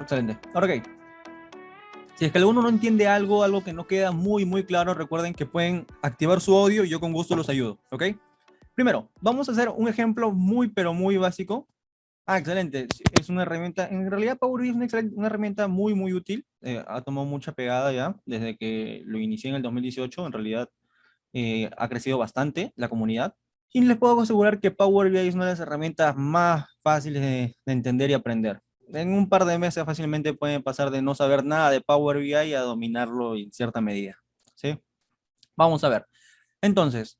Excelente. Ahora, ok. Si es que alguno no entiende algo que no queda muy claro, recuerden que pueden activar su audio y yo con gusto los ayudo, ¿ok? Primero, vamos a hacer un ejemplo pero muy básico. Ah, excelente. Sí, es una herramienta, en realidad Power BI es una herramienta muy útil. Ha tomado mucha pegada ya desde que lo inicié en el 2018. En realidad ha crecido bastante la comunidad. Y les puedo asegurar que Power BI es una de las herramientas más fáciles de entender y aprender. En un par de meses fácilmente pueden pasar de no saber nada de Power BI a dominarlo en cierta medida. ¿Sí? Vamos a ver. Entonces,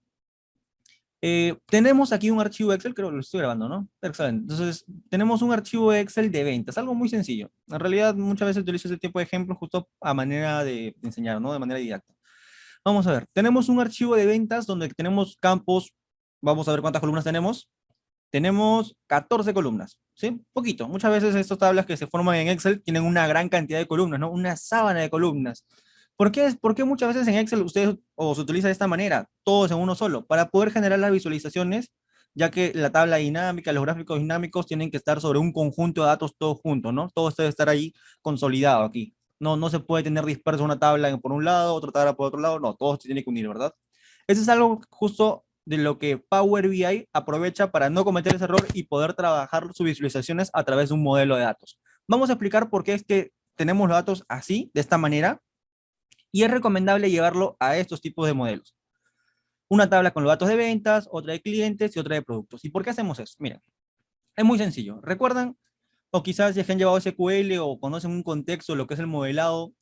tenemos aquí un archivo Excel, creo que lo estoy grabando, ¿no? Excelente. Entonces, tenemos un archivo Excel de ventas, algo muy sencillo. En realidad, muchas veces utilizo ese tipo de ejemplos justo a manera de enseñar, ¿no? De manera didáctica. Vamos a ver, tenemos un archivo de ventas donde tenemos campos, vamos a ver cuántas columnas tenemos. Tenemos 14 columnas, ¿sí? Poquito. Muchas veces estas tablas que se forman en Excel tienen una gran cantidad de columnas, ¿no? Una sábana de columnas. ¿Por qué muchas veces en Excel ustedes o se utiliza de esta manera, todos en uno solo? Para poder generar las visualizaciones, ya que la tabla dinámica, los gráficos dinámicos tienen que estar sobre un conjunto de datos todos juntos, ¿no? Todo debe estar ahí consolidado aquí. No se puede tener disperso una tabla por un lado, otra tabla por otro lado, no, todo se tiene que unir, ¿verdad? Eso es algo justo de lo que Power BI aprovecha para no cometer ese error y poder trabajar sus visualizaciones a través de un modelo de datos. Vamos a explicar por qué es que tenemos los datos así, de esta manera, y es recomendable llevarlo a estos tipos de modelos. Una tabla con los datos de ventas, otra de clientes y otra de productos. ¿Y por qué hacemos eso? Miren, es muy sencillo. ¿Recuerdan? O quizás si han llevado SQL o conocen un contexto de lo que es el modelado.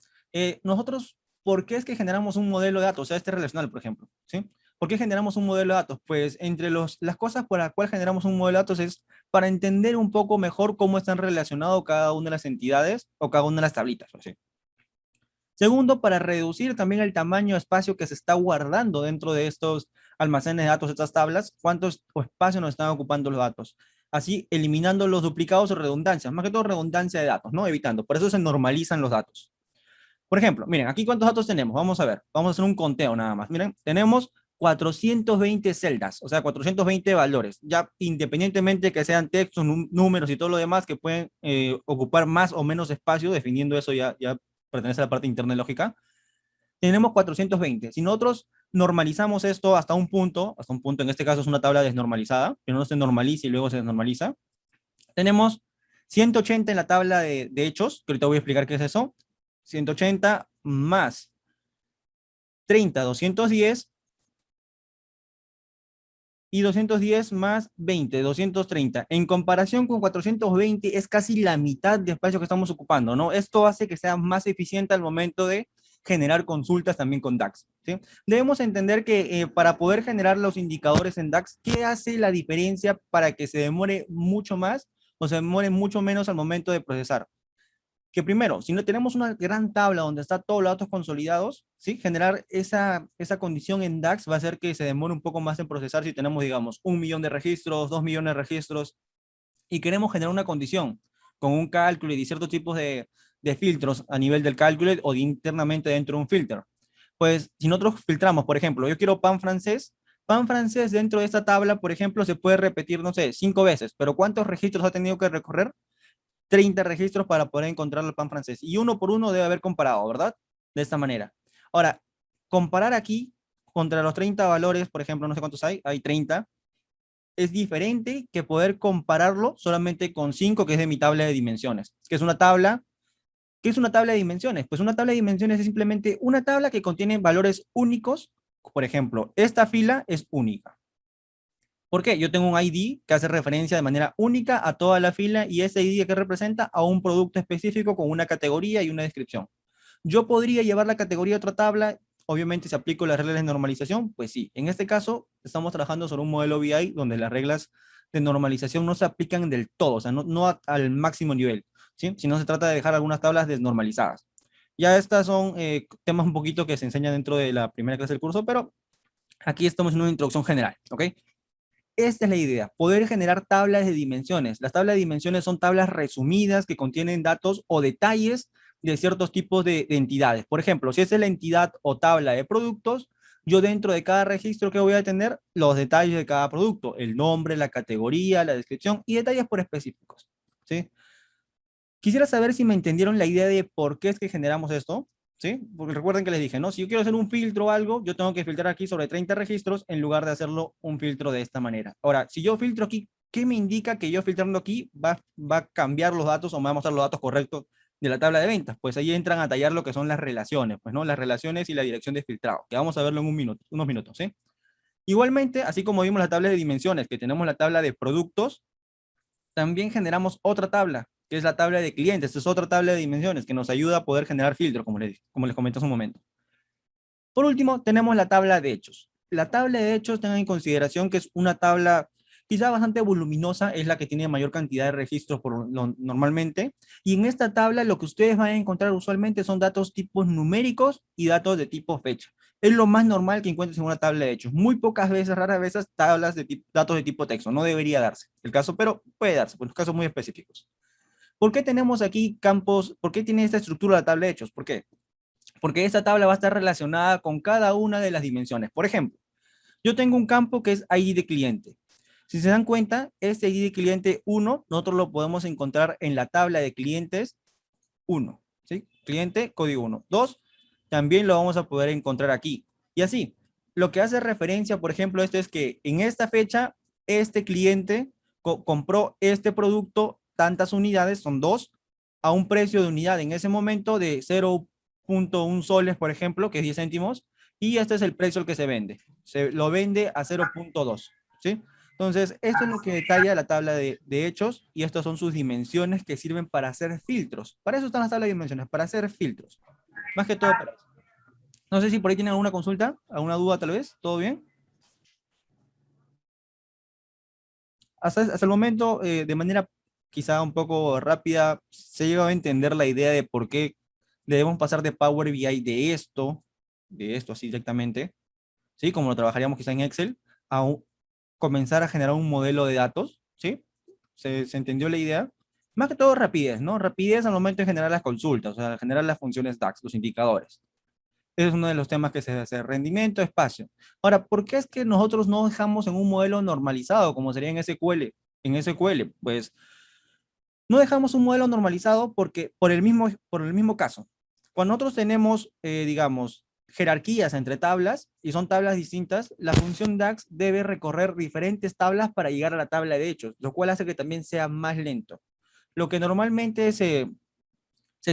Nosotros, ¿por qué es que generamos un modelo de datos? O sea, este relacional, por ejemplo. ¿Sí? ¿Por qué generamos un modelo de datos? Pues entre las cosas por las cuales generamos un modelo de datos es para entender un poco mejor cómo están relacionados cada una de las entidades o cada una de las tablitas. ¿Sí? Segundo, para reducir también el tamaño de espacio que se está guardando dentro de estos almacenes de datos, estas tablas, cuántos espacio nos están ocupando los datos. Así, eliminando los duplicados o redundancias, más que todo redundancia de datos, ¿no? Evitando. Por eso se normalizan los datos. Por ejemplo, miren, aquí cuántos datos tenemos. Vamos a ver, vamos a hacer un conteo nada más. Miren, tenemos 420 celdas, o sea, 420 valores, ya independientemente que sean textos, números y todo lo demás que pueden ocupar más o menos espacio, definiendo eso ya pertenece a la parte interna de lógica, tenemos 420. Si nosotros normalizamos esto hasta un punto, en este caso es una tabla desnormalizada, que no se normaliza y luego se desnormaliza, tenemos 180 en la tabla de hechos, que ahorita voy a explicar qué es eso, 180 más 30, 210, y 210 más 20, 230. En comparación con 420 es casi la mitad de espacio que estamos ocupando, ¿no? Esto hace que sea más eficiente al momento de generar consultas también con DAX, ¿sí? Debemos entender que para poder generar los indicadores en DAX, ¿qué hace la diferencia para que se demore mucho más o se demore mucho menos al momento de procesar? Que primero, si no tenemos una gran tabla donde está todos los datos consolidados, ¿sí? Generar esa condición en DAX va a hacer que se demore un poco más en procesar si tenemos, digamos, 1 millón de registros, 2 millones de registros, y queremos generar una condición con un cálculo y ciertos tipos de filtros a nivel del cálculo o de internamente dentro de un filtro. Pues si nosotros filtramos, por ejemplo, yo quiero pan francés dentro de esta tabla, por ejemplo, se puede repetir, no sé, 5 veces, pero ¿cuántos registros ha tenido que recorrer? 30 registros para poder encontrar el pan francés. Y uno por uno debe haber comparado, ¿verdad? De esta manera. Ahora, comparar aquí contra los 30 valores, por ejemplo, no sé cuántos hay 30, es diferente que poder compararlo solamente con 5, que es de mi tabla de dimensiones, que es una tabla. ¿Qué es una tabla de dimensiones? Pues una tabla de dimensiones es simplemente una tabla que contiene valores únicos. Por ejemplo, esta fila es única. ¿Por qué? Yo tengo un ID que hace referencia de manera única a toda la fila y ese ID que representa a un producto específico con una categoría y una descripción. Yo podría llevar la categoría a otra tabla, obviamente si aplico las reglas de normalización, pues sí. En este caso, estamos trabajando sobre un modelo BI donde las reglas de normalización no se aplican del todo, o sea, no al máximo nivel, ¿sí? Sino se trata de dejar algunas tablas desnormalizadas. Ya estas son temas un poquito que se enseñan dentro de la primera clase del curso, pero aquí estamos en una introducción general, ¿ok? Esta es la idea, poder generar tablas de dimensiones. Las tablas de dimensiones son tablas resumidas que contienen datos o detalles de ciertos tipos de entidades. Por ejemplo, si esa es la entidad o tabla de productos, yo dentro de cada registro que voy a tener los detalles de cada producto, el nombre, la categoría, la descripción y detalles por específicos, ¿sí? Quisiera saber si me entendieron la idea de por qué es que generamos esto, ¿sí? Porque recuerden que les dije, ¿no? Si yo quiero hacer un filtro o algo, yo tengo que filtrar aquí sobre 30 registros en lugar de hacerlo un filtro de esta manera. Ahora, si yo filtro aquí, ¿qué me indica que yo filtrando aquí va a cambiar los datos o me va a mostrar los datos correctos de la tabla de ventas? Pues ahí entran a tallar lo que son las relaciones, pues, ¿no? Las relaciones y la dirección de filtrado, que vamos a verlo en unos minutos, ¿sí? Igualmente, así como vimos la tabla de dimensiones, que tenemos la tabla de productos, también generamos otra tabla, que es la tabla de clientes. Esta es otra tabla de dimensiones que nos ayuda a poder generar filtros, como les comenté hace un momento. Por último, tenemos la tabla de hechos. La tabla de hechos, tengan en consideración que es una tabla quizá bastante voluminosa, es la que tiene mayor cantidad de registros normalmente. Y en esta tabla lo que ustedes van a encontrar usualmente son datos tipos numéricos y datos de tipo fecha. Es lo más normal que encuentres en una tabla de hechos. Muy pocas veces, raras veces, tablas de datos de tipo texto. No debería darse el caso, pero puede darse, por los casos muy específicos. ¿Por qué tenemos aquí campos? ¿Por qué tiene esta estructura la tabla de hechos? ¿Por qué? Porque esta tabla va a estar relacionada con cada una de las dimensiones. Por ejemplo, yo tengo un campo que es ID de cliente. Si se dan cuenta, este ID de cliente 1, nosotros lo podemos encontrar en la tabla de clientes 1, ¿sí? Cliente, código 1. 2, también lo vamos a poder encontrar aquí. Y así, lo que hace referencia, por ejemplo, esto es que en esta fecha, este cliente compró este producto, tantas unidades, son 2, a un precio de unidad en ese momento de 0.1 soles, por ejemplo, que es 10 céntimos, y este es el precio al que se vende. Se lo vende a 0.2, ¿sí? Entonces, esto es lo que detalla la tabla de hechos y estas son sus dimensiones que sirven para hacer filtros. Para eso están las tablas de dimensiones, para hacer filtros. Más que todo para eso. No sé si por ahí tienen alguna consulta, alguna duda tal vez. ¿Todo bien? Hasta el momento, de manera quizá un poco rápida, se llega a entender la idea de por qué debemos pasar de Power BI de esto así directamente, ¿sí? Como lo trabajaríamos quizá en Excel, a comenzar a generar un modelo de datos, ¿sí? ¿Se entendió la idea? Más que todo rapidez, ¿no? Rapidez al momento de generar las consultas, o sea, generar las funciones DAX, los indicadores. Ese es uno de los temas que se hace, rendimiento, espacio. Ahora, ¿por qué es que nosotros no dejamos en un modelo normalizado, como sería en SQL? En SQL, pues no dejamos un modelo normalizado porque por el mismo caso. Cuando nosotros tenemos, digamos, jerarquías entre tablas y son tablas distintas, la función DAX debe recorrer diferentes tablas para llegar a la tabla de hechos, lo cual hace que también sea más lento. Lo que normalmente se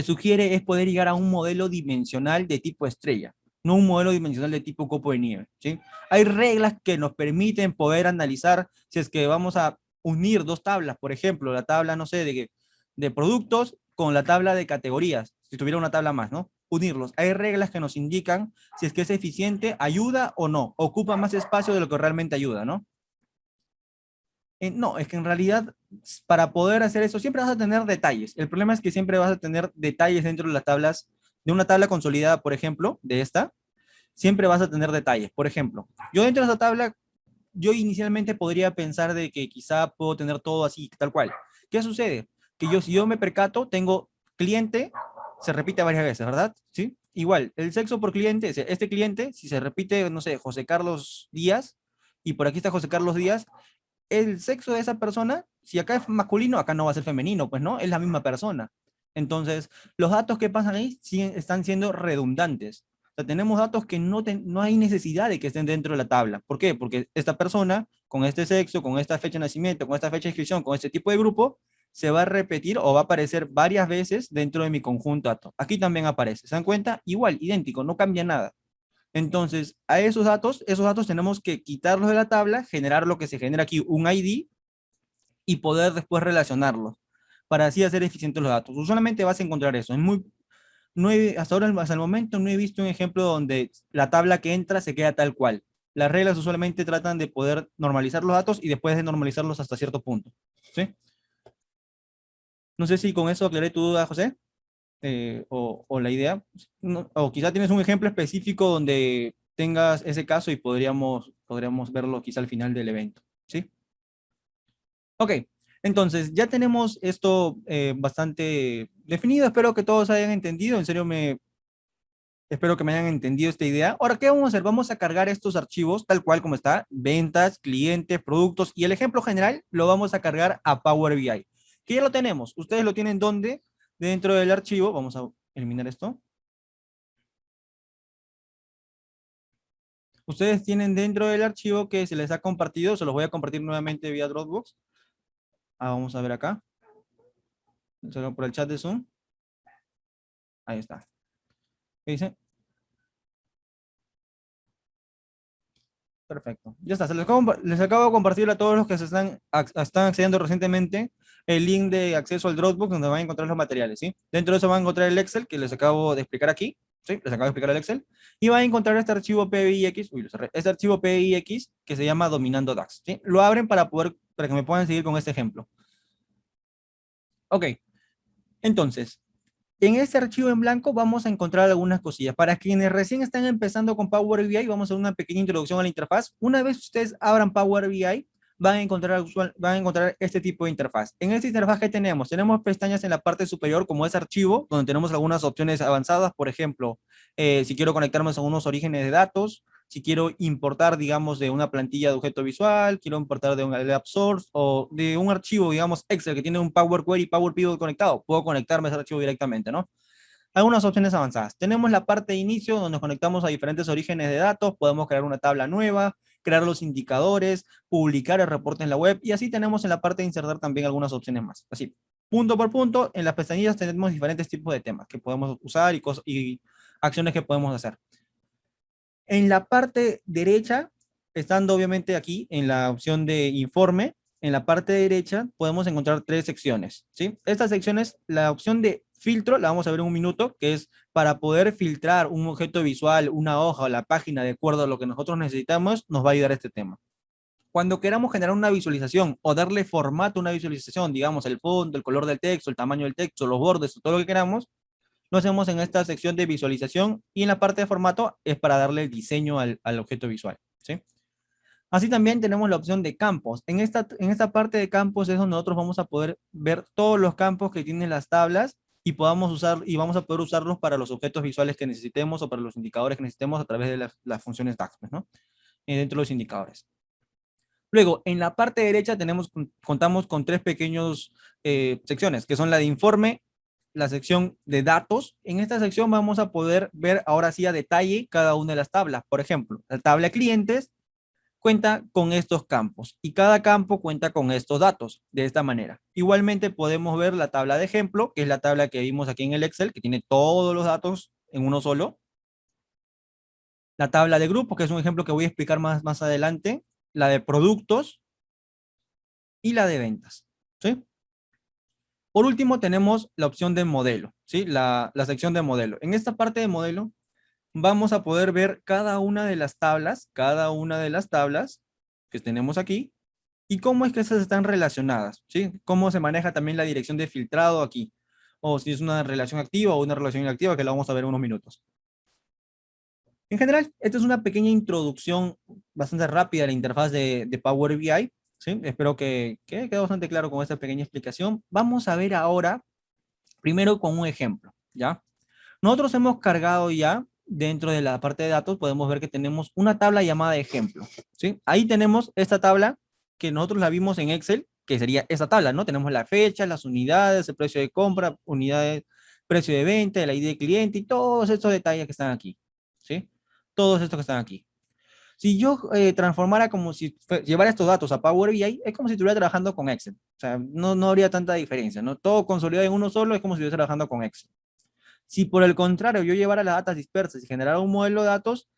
sugiere es poder llegar a un modelo dimensional de tipo estrella, no un modelo dimensional de tipo copo de nieve, ¿sí? Hay reglas que nos permiten poder analizar si es que vamos a unir dos tablas, por ejemplo, la tabla, no sé, de productos con la tabla de categorías, si tuviera una tabla más, ¿no? Unirlos. Hay reglas que nos indican si es que es eficiente, ayuda o no, ocupa más espacio de lo que realmente ayuda, ¿no? No, es que en realidad para poder hacer eso siempre vas a tener detalles. El problema es que siempre vas a tener detalles dentro de las tablas, de una tabla consolidada, por ejemplo, de esta, siempre vas a tener detalles. Por ejemplo, yo dentro de esa tabla, yo inicialmente podría pensar de que quizá puedo tener todo así, tal cual. ¿Qué sucede? Que yo, si yo me percato, tengo cliente, se repite varias veces, ¿verdad? ¿Sí? Igual, el sexo por cliente, este cliente, si se repite, no sé, José Carlos Díaz, y por aquí está José Carlos Díaz, el sexo de esa persona, si acá es masculino, acá no va a ser femenino, pues no, es la misma persona. Entonces, los datos que pasan ahí están siendo redundantes. O sea, tenemos datos que no hay necesidad de que estén dentro de la tabla. ¿Por qué? Porque esta persona, con este sexo, con esta fecha de nacimiento, con esta fecha de inscripción, con este tipo de grupo, se va a repetir o va a aparecer varias veces dentro de mi conjunto datos. Aquí también aparece. ¿Se dan cuenta? Igual, idéntico, no cambia nada. Entonces, a esos datos tenemos que quitarlos de la tabla, generar lo que se genera aquí, un ID, y poder después relacionarlos, para así hacer eficientes los datos. Usualmente vas a encontrar eso. Hasta ahora, hasta el momento, no he visto un ejemplo donde la tabla que entra se queda tal cual. Las reglas usualmente tratan de poder normalizar los datos y después de normalizarlos hasta cierto punto. ¿Sí? No sé si con eso aclaré tu duda, José, o la idea. O quizá tienes un ejemplo específico donde tengas ese caso y podríamos verlo quizá al final del evento. ¿Sí? Ok, entonces ya tenemos esto bastante definido. Espero que todos hayan entendido. En serio, espero que me hayan entendido esta idea. Ahora, ¿qué vamos a hacer? Vamos a cargar estos archivos tal cual como está. Ventas, clientes, productos. Y el ejemplo general lo vamos a cargar a Power BI. Que ya lo tenemos. ¿Ustedes lo tienen dónde? dentro del archivo, vamos a eliminar esto. Ustedes tienen dentro del archivo que se les ha compartido, se los voy a compartir nuevamente vía Dropbox. Vamos a ver acá. Solo por el chat de Zoom. Ahí está. ¿Qué dice? Perfecto. Ya está. Les acabo de compartir a todos los que están accediendo recientemente el link de acceso al Dropbox donde van a encontrar los materiales, ¿sí? Dentro de eso van a encontrar el Excel que les acabo de explicar aquí, ¿sí? Les acabo de explicar el Excel. Y van a encontrar este archivo PBIX, uy, lo cerré, este archivo PBIX que se llama Dominando DAX, ¿sí? Lo abren para que me puedan seguir con este ejemplo. Ok. Entonces, en este archivo en blanco vamos a encontrar algunas cosillas. Para quienes recién están empezando con Power BI, vamos a hacer una pequeña introducción a la interfaz. Una vez ustedes abran Power BI, van a encontrar este tipo de interfaz. En esta interfaz que tenemos, pestañas en la parte superior como es archivo, donde tenemos algunas opciones avanzadas. Por ejemplo, si quiero conectarme a unos orígenes de datos, si quiero importar, digamos, de una plantilla de objeto visual, quiero importar de un app source o de un archivo, digamos, Excel que tiene un Power Query y Power Pivot conectado, puedo conectarme a ese archivo directamente, ¿no? Algunas opciones avanzadas. Tenemos la parte de inicio donde nos conectamos a diferentes orígenes de datos, podemos crear una tabla nueva, crear los indicadores, publicar el reporte en la web y así tenemos en la parte de insertar también algunas opciones más. Así, punto por punto, en las pestañillas tenemos diferentes tipos de temas que podemos usar y acciones que podemos hacer. En la parte derecha, estando obviamente aquí en la opción de informe, en la parte derecha podemos encontrar tres secciones, ¿sí? Estas secciones, la opción de filtro, la vamos a ver en un minuto, que es para poder filtrar un objeto visual, una hoja o la página de acuerdo a lo que nosotros necesitamos, nos va a ayudar este tema. Cuando queramos generar una visualización o darle formato a una visualización, digamos el fondo, el color del texto, el tamaño del texto, los bordes, todo lo que queramos, lo hacemos en esta sección de visualización y en la parte de formato es para darle el diseño al objeto visual, ¿sí? Así también tenemos la opción de campos. En esta parte de campos es donde nosotros vamos a poder ver todos los campos que tienen las tablas y vamos a poder usarlos para los objetos visuales que necesitemos o para los indicadores que necesitemos a través de las funciones DAX, ¿no? Dentro de los indicadores. Luego, en la parte derecha contamos con tres pequeños secciones, que son la de informe, la sección de datos. En esta sección vamos a poder ver ahora sí a detalle cada una de las tablas. Por ejemplo, la tabla clientes cuenta con estos campos y cada campo cuenta con estos datos de esta manera. Igualmente podemos ver la tabla de ejemplo, que es la tabla que vimos aquí en el Excel, que tiene todos los datos en uno solo. La tabla de grupos, que es un ejemplo que voy a explicar más adelante. La de productos y la de ventas, ¿sí? Por último, tenemos la opción de modelo, ¿sí? La sección de modelo. En esta parte de modelo vamos a poder ver cada una de las tablas que tenemos aquí y cómo es que esas están relacionadas, ¿sí? Cómo se maneja también la dirección de filtrado aquí, o si es una relación activa o una relación inactiva, que la vamos a ver en unos minutos. En general, esta es una pequeña introducción bastante rápida a la interfaz de Power BI, ¿sí? Espero que quede bastante claro con esta pequeña explicación. Vamos a ver ahora, primero con un ejemplo, ¿ya? Nosotros hemos cargado ya, dentro de la parte de datos, podemos ver que tenemos una tabla llamada ejemplo, ¿sí? Ahí tenemos esta tabla que nosotros la vimos en Excel, que sería esta tabla, ¿no? Tenemos la fecha, las unidades, el precio de compra, unidades, precio de venta, el ID de cliente y todos estos detalles que están aquí, ¿sí? Todos estos que están aquí. Si yo transformara como si llevara estos datos a Power BI, es como si estuviera trabajando con Excel. O sea, no habría tanta diferencia, ¿no? Todo consolidado en uno solo es como si estuviera trabajando con Excel. Si por el contrario yo llevara las datas dispersas y generara un modelo de datos,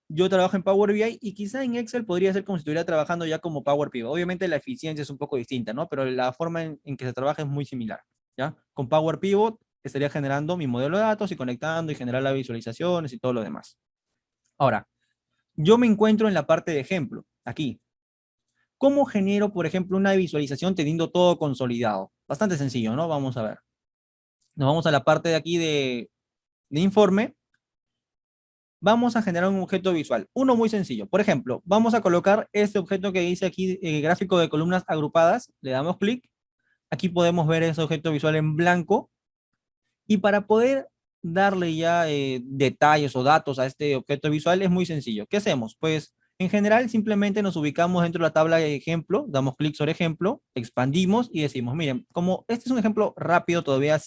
yo trabajo en Power BI y quizá en Excel podría ser como si estuviera trabajando ya como Power Pivot. Obviamente la eficiencia es un poco distinta, ¿no? Pero la forma en que se trabaja es muy similar, ¿ya? Con Power Pivot estaría generando mi modelo de datos y conectando y generar las visualizaciones y todo lo demás. Ahora, yo me encuentro en la parte de ejemplo, aquí. ¿Cómo genero, por ejemplo, una visualización teniendo todo consolidado? Bastante sencillo, ¿no? Vamos a ver. Nos vamos a la parte de aquí de informe. Vamos a generar un objeto visual. Uno muy sencillo. Por ejemplo, vamos a colocar este objeto que dice aquí, gráfico de columnas agrupadas. Le damos clic. Aquí podemos ver ese objeto visual en blanco. Y para poder darle ya detalles o datos a este objeto visual es muy sencillo. ¿Qué hacemos? Pues en general simplemente nos ubicamos dentro de la tabla de ejemplo, damos clic sobre ejemplo, expandimos y decimos, miren, como este es un ejemplo rápido todavía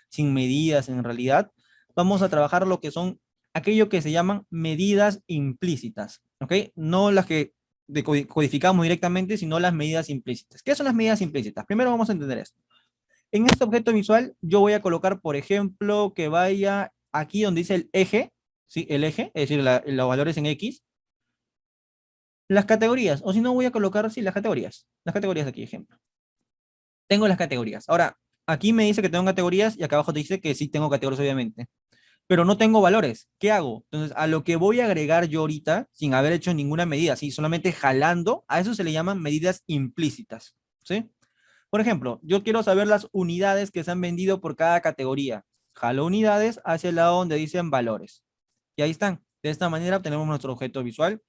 sin medidas en realidad, vamos a trabajar lo que son aquello que se llaman medidas implícitas, ¿ok? No las que codificamos directamente, sino las medidas implícitas. ¿Qué son las medidas implícitas? Primero vamos a entender esto. En este objeto visual yo voy a colocar, por ejemplo, que vaya aquí donde dice el eje, ¿sí? El eje, es decir, los valores en X, las categorías, o si no voy a colocar, sí, las categorías de aquí, ejemplo. Tengo las categorías. Ahora, aquí me dice que tengo categorías y acá abajo te dice que sí tengo categorías, obviamente. Pero no tengo valores. ¿Qué hago? Entonces, a lo que voy a agregar yo ahorita, sin haber hecho ninguna medida, ¿sí? Solamente jalando, a eso se le llaman medidas implícitas, ¿sí? Por ejemplo, yo quiero saber las unidades que se han vendido por cada categoría. Jalo unidades hacia el lado donde dicen valores. Y ahí están. De esta manera obtenemos nuestro objeto visual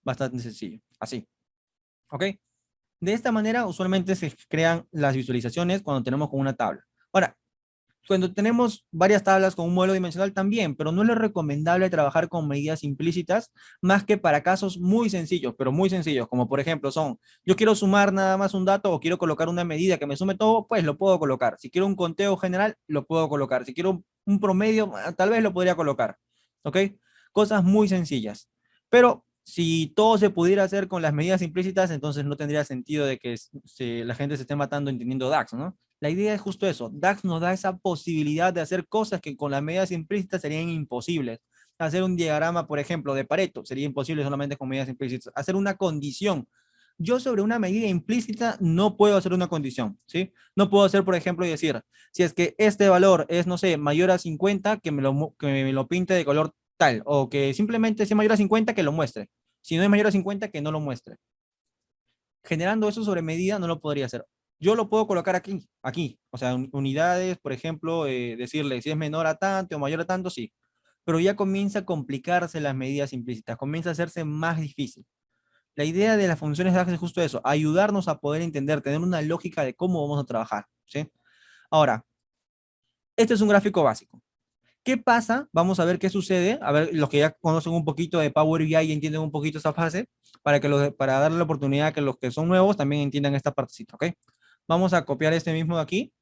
bastante sencillo. Así. ¿Ok? De esta manera usualmente se crean las visualizaciones cuando tenemos con una tabla. Ahora, cuando tenemos varias tablas con un modelo dimensional también, pero no es lo recomendable trabajar con medidas implícitas más que para casos muy sencillos, pero muy sencillos, como por ejemplo son, yo quiero sumar nada más un dato o quiero colocar una medida que me sume todo, pues lo puedo colocar. Si quiero un conteo general, lo puedo colocar. Si quiero un promedio, tal vez lo podría colocar. ¿Ok? Cosas muy sencillas. Pero si todo se pudiera hacer con las medidas implícitas, entonces no tendría sentido de que la gente se esté matando entendiendo DAX, ¿no? La idea es justo eso. DAX nos da esa posibilidad de hacer cosas que con las medidas implícitas serían imposibles. Hacer un diagrama, por ejemplo, de Pareto sería imposible solamente con medidas implícitas. Hacer una condición. Yo sobre una medida implícita no puedo hacer una condición, ¿sí? No puedo hacer, por ejemplo, y decir, si es que este valor es, no sé, mayor a 50, que me lo pinte de color tal, o que simplemente sea mayor a 50, que lo muestre. Si no es mayor a 50, que no lo muestre. Generando eso sobre medida no lo podría hacer. Yo lo puedo colocar aquí, o sea, unidades, por ejemplo, decirle si es menor a tanto o mayor a tanto, sí. Pero ya comienza a complicarse las medidas implícitas, comienza a hacerse más difícil. La idea de las funciones de DAX es justo eso, ayudarnos a poder entender, tener una lógica de cómo vamos a trabajar, ¿sí? Ahora, este es un gráfico básico. ¿Qué pasa? Vamos a ver qué sucede. A ver, los que ya conocen un poquito de Power BI y entienden un poquito esa fase, para darle la oportunidad a que los que son nuevos también entiendan esta partecita, ¿ok? Vamos a copiar este mismo de aquí.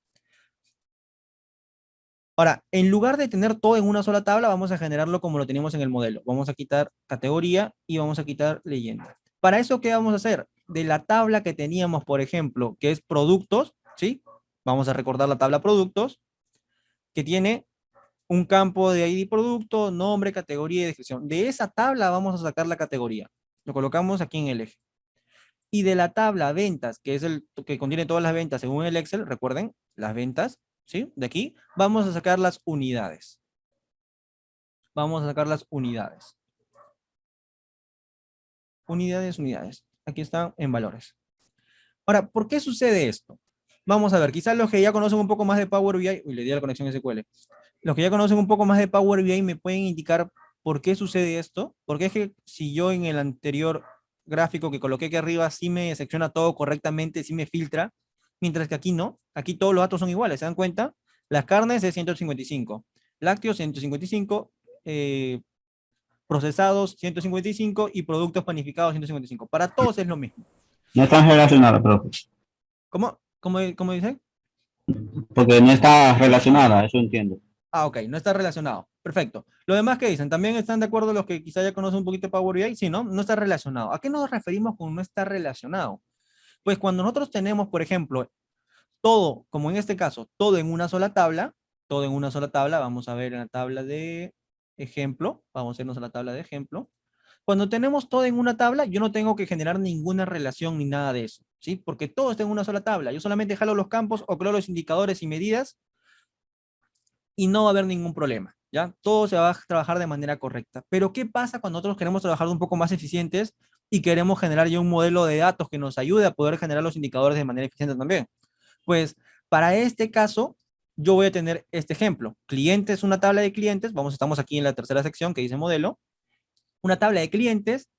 Ahora, en lugar de tener todo en una sola tabla, vamos a generarlo como lo teníamos en el modelo. Vamos a quitar categoría y vamos a quitar leyenda. Para eso, ¿qué vamos a hacer? De la tabla que teníamos, por ejemplo, que es productos, ¿sí? Vamos a recordar la tabla productos, que tiene un campo de ID producto, nombre, categoría y descripción. De esa tabla vamos a sacar la categoría. Lo colocamos aquí en el eje. Y de la tabla ventas, que es el que contiene todas las ventas según el Excel, recuerden, las ventas, ¿sí? De aquí, vamos a sacar las unidades. Vamos a sacar las unidades. Unidades, unidades. Aquí están en valores. Ahora, ¿por qué sucede esto? Vamos a ver, quizás los que ya conocen un poco más de Power BI, uy, le di la conexión SQL. Los que ya conocen un poco más de Power BI me pueden indicar por qué sucede esto. Porque es que si yo en el anterior gráfico que coloqué aquí arriba sí me secciona todo correctamente, sí me filtra, mientras que aquí no. Aquí todos los datos son iguales, ¿se dan cuenta? Las carnes es 155, lácteos 155, procesados 155 y productos panificados 155. Para todos es lo mismo. No están relacionadas, profe. ¿Cómo dice? Porque no está relacionada, eso entiendo. Ah, ok, no está relacionado. Perfecto. Lo demás que dicen, ¿también están de acuerdo los que quizá ya conocen un poquito de Power BI? Sí, ¿no? No está relacionado. ¿A qué nos referimos con no está relacionado? Pues cuando nosotros tenemos, por ejemplo, todo, como en este caso, todo en una sola tabla, todo en una sola tabla, vamos a ver en la tabla de ejemplo, vamos a irnos a la tabla de ejemplo. Cuando tenemos todo en una tabla, yo no tengo que generar ninguna relación ni nada de eso, ¿sí? Porque todo está en una sola tabla. Yo solamente jalo los campos o creo los indicadores y medidas y no va a haber ningún problema, ¿ya? Todo se va a trabajar de manera correcta. Pero ¿qué pasa cuando nosotros queremos trabajar un poco más eficientes y queremos generar ya un modelo de datos que nos ayude a poder generar los indicadores de manera eficiente también? Pues para este caso, yo voy a tener este ejemplo. Clientes, una tabla de clientes, estamos aquí en la tercera sección que dice modelo, una tabla de clientes,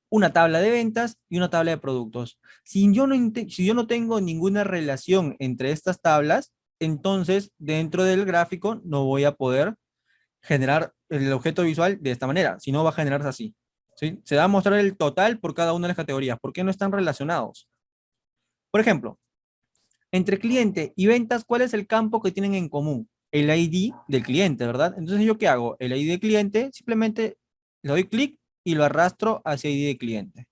una tabla de ventas y una tabla de productos. Si yo no tengo ninguna relación entre estas tablas, entonces dentro del gráfico no voy a poder generar el objeto visual de esta manera, si no va a generarse así. ¿Sí? Se va a mostrar el total por cada una de las categorías. ¿Por qué no están relacionados? Por ejemplo, entre cliente y ventas, ¿cuál es el campo que tienen en común? el ID del cliente, ¿verdad? Entonces, ¿yo qué hago? El ID del cliente, simplemente le doy clic y lo arrastro hacia ID de cliente.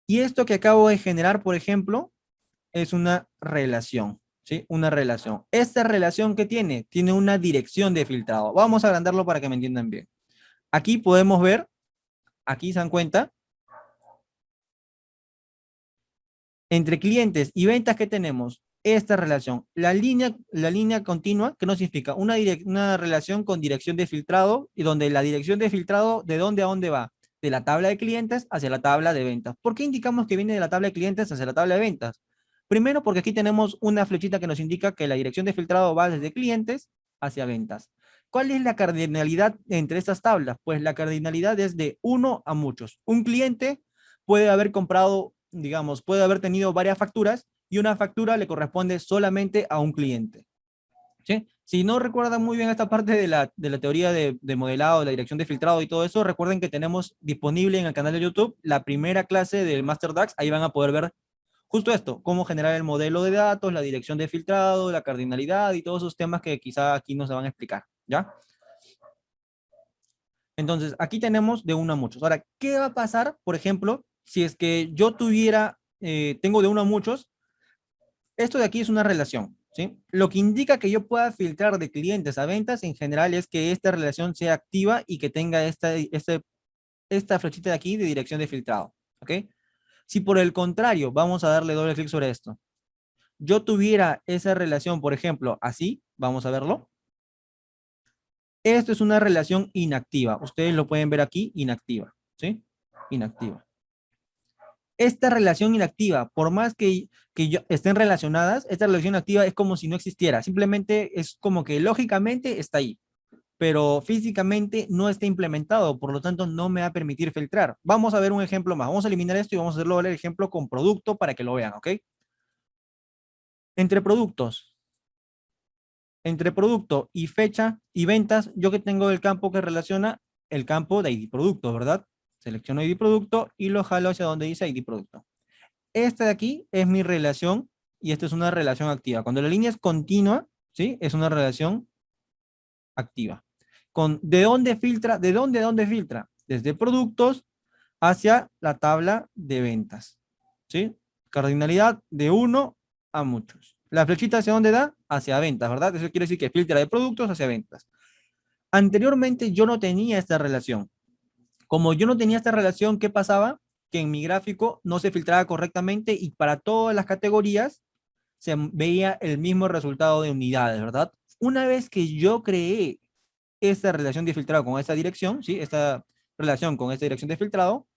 Y esto que acabo de generar, por ejemplo, es una relación, ¿sí? Una relación. Esta relación que tiene una dirección de filtrado. Vamos a agrandarlo para que me entiendan bien. Aquí podemos ver, aquí se dan cuenta, entre clientes y ventas que tenemos esta relación. La línea continua, ¿qué nos significa? Una relación con dirección de filtrado y donde la dirección de filtrado, ¿de dónde a dónde va? De la tabla de clientes hacia la tabla de ventas. ¿Por qué indicamos que viene de la tabla de clientes hacia la tabla de ventas? Primero, porque aquí tenemos una flechita que nos indica que la dirección de filtrado va desde clientes hacia ventas. ¿Cuál es la cardinalidad entre estas tablas? Pues la cardinalidad es de uno a muchos. Un cliente puede haber comprado, digamos, puede haber tenido varias facturas y una factura le corresponde solamente a un cliente. ¿Sí? Si no recuerdan muy bien esta parte de la teoría de modelado, de la dirección de filtrado y todo eso, recuerden que tenemos disponible en el canal de YouTube la primera clase del Master DAX. Ahí van a poder ver justo esto, cómo generar el modelo de datos, la dirección de filtrado, la cardinalidad y todos esos temas que quizá aquí no se van a explicar, ¿ya? Entonces, aquí tenemos de uno a muchos. Ahora, ¿qué va a pasar, por ejemplo, si es que yo tuviera, tengo de uno a muchos? Esto de aquí es una relación, ¿sí? Lo que indica que yo pueda filtrar de clientes a ventas en general es que esta relación sea activa y que tenga esta flechita de aquí de dirección de filtrado, ¿ok? Si por el contrario, vamos a darle doble clic sobre esto, yo tuviera esa relación, por ejemplo, así, vamos a verlo. Esto es una relación inactiva. Ustedes lo pueden ver aquí, inactiva, ¿sí? Inactiva. Esta relación inactiva, por más que estén relacionadas, esta relación activa es como si no existiera. Simplemente es como que lógicamente está ahí, pero físicamente no está implementado, por lo tanto no me va a permitir filtrar. Vamos a ver un ejemplo más. Vamos a eliminar esto y vamos a hacerlo el ejemplo con producto para que lo vean, ¿ok? Entre productos, entre producto y fecha y ventas, yo que tengo el campo que relaciona el campo de ID producto, ¿verdad? Selecciono ID producto y lo jalo hacia donde dice ID producto. Esta de aquí es mi relación y esta es una relación activa. Cuando la línea es continua, ¿sí? Es una relación activa. ¿De dónde filtra? ¿De dónde a dónde filtra? Desde productos hacia la tabla de ventas, ¿sí? Cardinalidad de uno a muchos. La flechita hacia dónde da? Hacia ventas, ¿verdad? Eso quiere decir que filtra de productos hacia ventas. Anteriormente yo no tenía esta relación. Como yo no tenía esta relación, ¿qué pasaba? Que en mi gráfico no se filtraba correctamente y para todas las categorías se veía el mismo resultado de unidades, ¿verdad? Una vez que yo creé esta relación de filtrado con esta dirección, ¿sí? Esta relación con esta dirección de filtrado,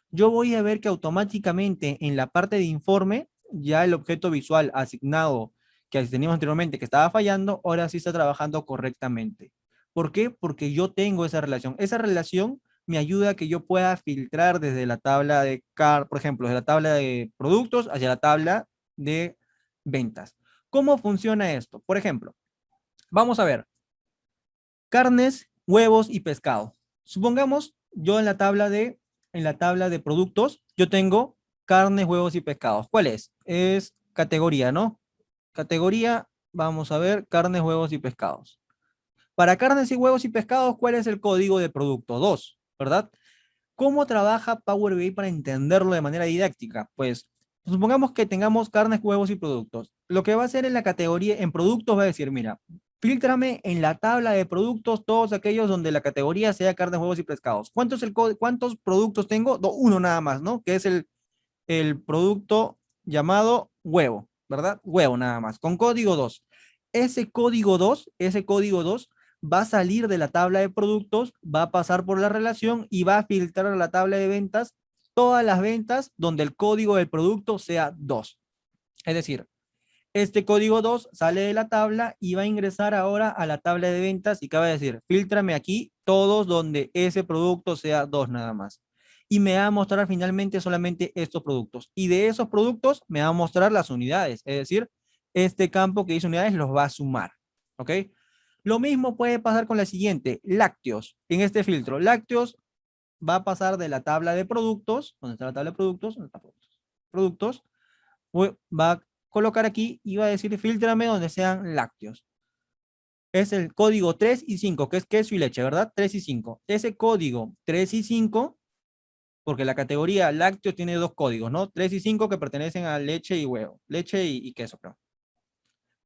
yo voy a ver que automáticamente en la parte de informe, ya el objeto visual asignado que teníamos anteriormente que estaba fallando, ahora sí está trabajando correctamente. ¿Por qué? Porque yo tengo esa relación. Esa relación me ayuda a que yo pueda filtrar desde la tabla de por ejemplo, desde la tabla de productos hacia la tabla de ventas. ¿Cómo funciona esto? Por ejemplo, vamos a ver carnes, huevos y pescado. Supongamos yo en la tabla de productos, yo tengo carnes, huevos y pescados. ¿Cuál es? Es categoría, ¿no? Categoría, vamos a ver, carnes, huevos y pescados. Para carnes y huevos y pescados, ¿cuál es el código de producto? 2, ¿verdad? ¿Cómo trabaja Power BI para entenderlo de manera didáctica? Pues supongamos que tengamos carnes, huevos y productos. Lo que va a hacer en la categoría, en productos, va a decir, mira, filtrame en la tabla de productos todos aquellos donde la categoría sea carnes, huevos y pescados. ¿Cuántos productos tengo? Uno nada más, ¿no? Que es el producto llamado huevo, ¿verdad? Huevo nada más, con código 2. Ese código 2 va a salir de la tabla de productos, va a pasar por la relación y va a filtrar a la tabla de ventas todas las ventas donde el código del producto sea 2. Es decir, este código 2 sale de la tabla y va a ingresar ahora a la tabla de ventas y acaba de decir, filtrame aquí todos donde ese producto sea 2 nada más. Y me va a mostrar finalmente solamente estos productos. Y de esos productos me va a mostrar las unidades. Es decir, este campo que dice unidades los va a sumar. ¿Ok? Lo mismo puede pasar con la siguiente, lácteos. En este filtro, lácteos va a pasar de la tabla de productos, ¿dónde está la tabla de productos? ¿Dónde está productos? Productos, va colocar aquí y va a decir filtrame donde sean lácteos. Es el código 3 y 5, que es queso y leche, ¿verdad? 3 y 5. Ese código 3 y 5, porque la categoría lácteos tiene dos códigos, ¿no? 3 y 5 que pertenecen a leche y huevo, leche y queso, creo.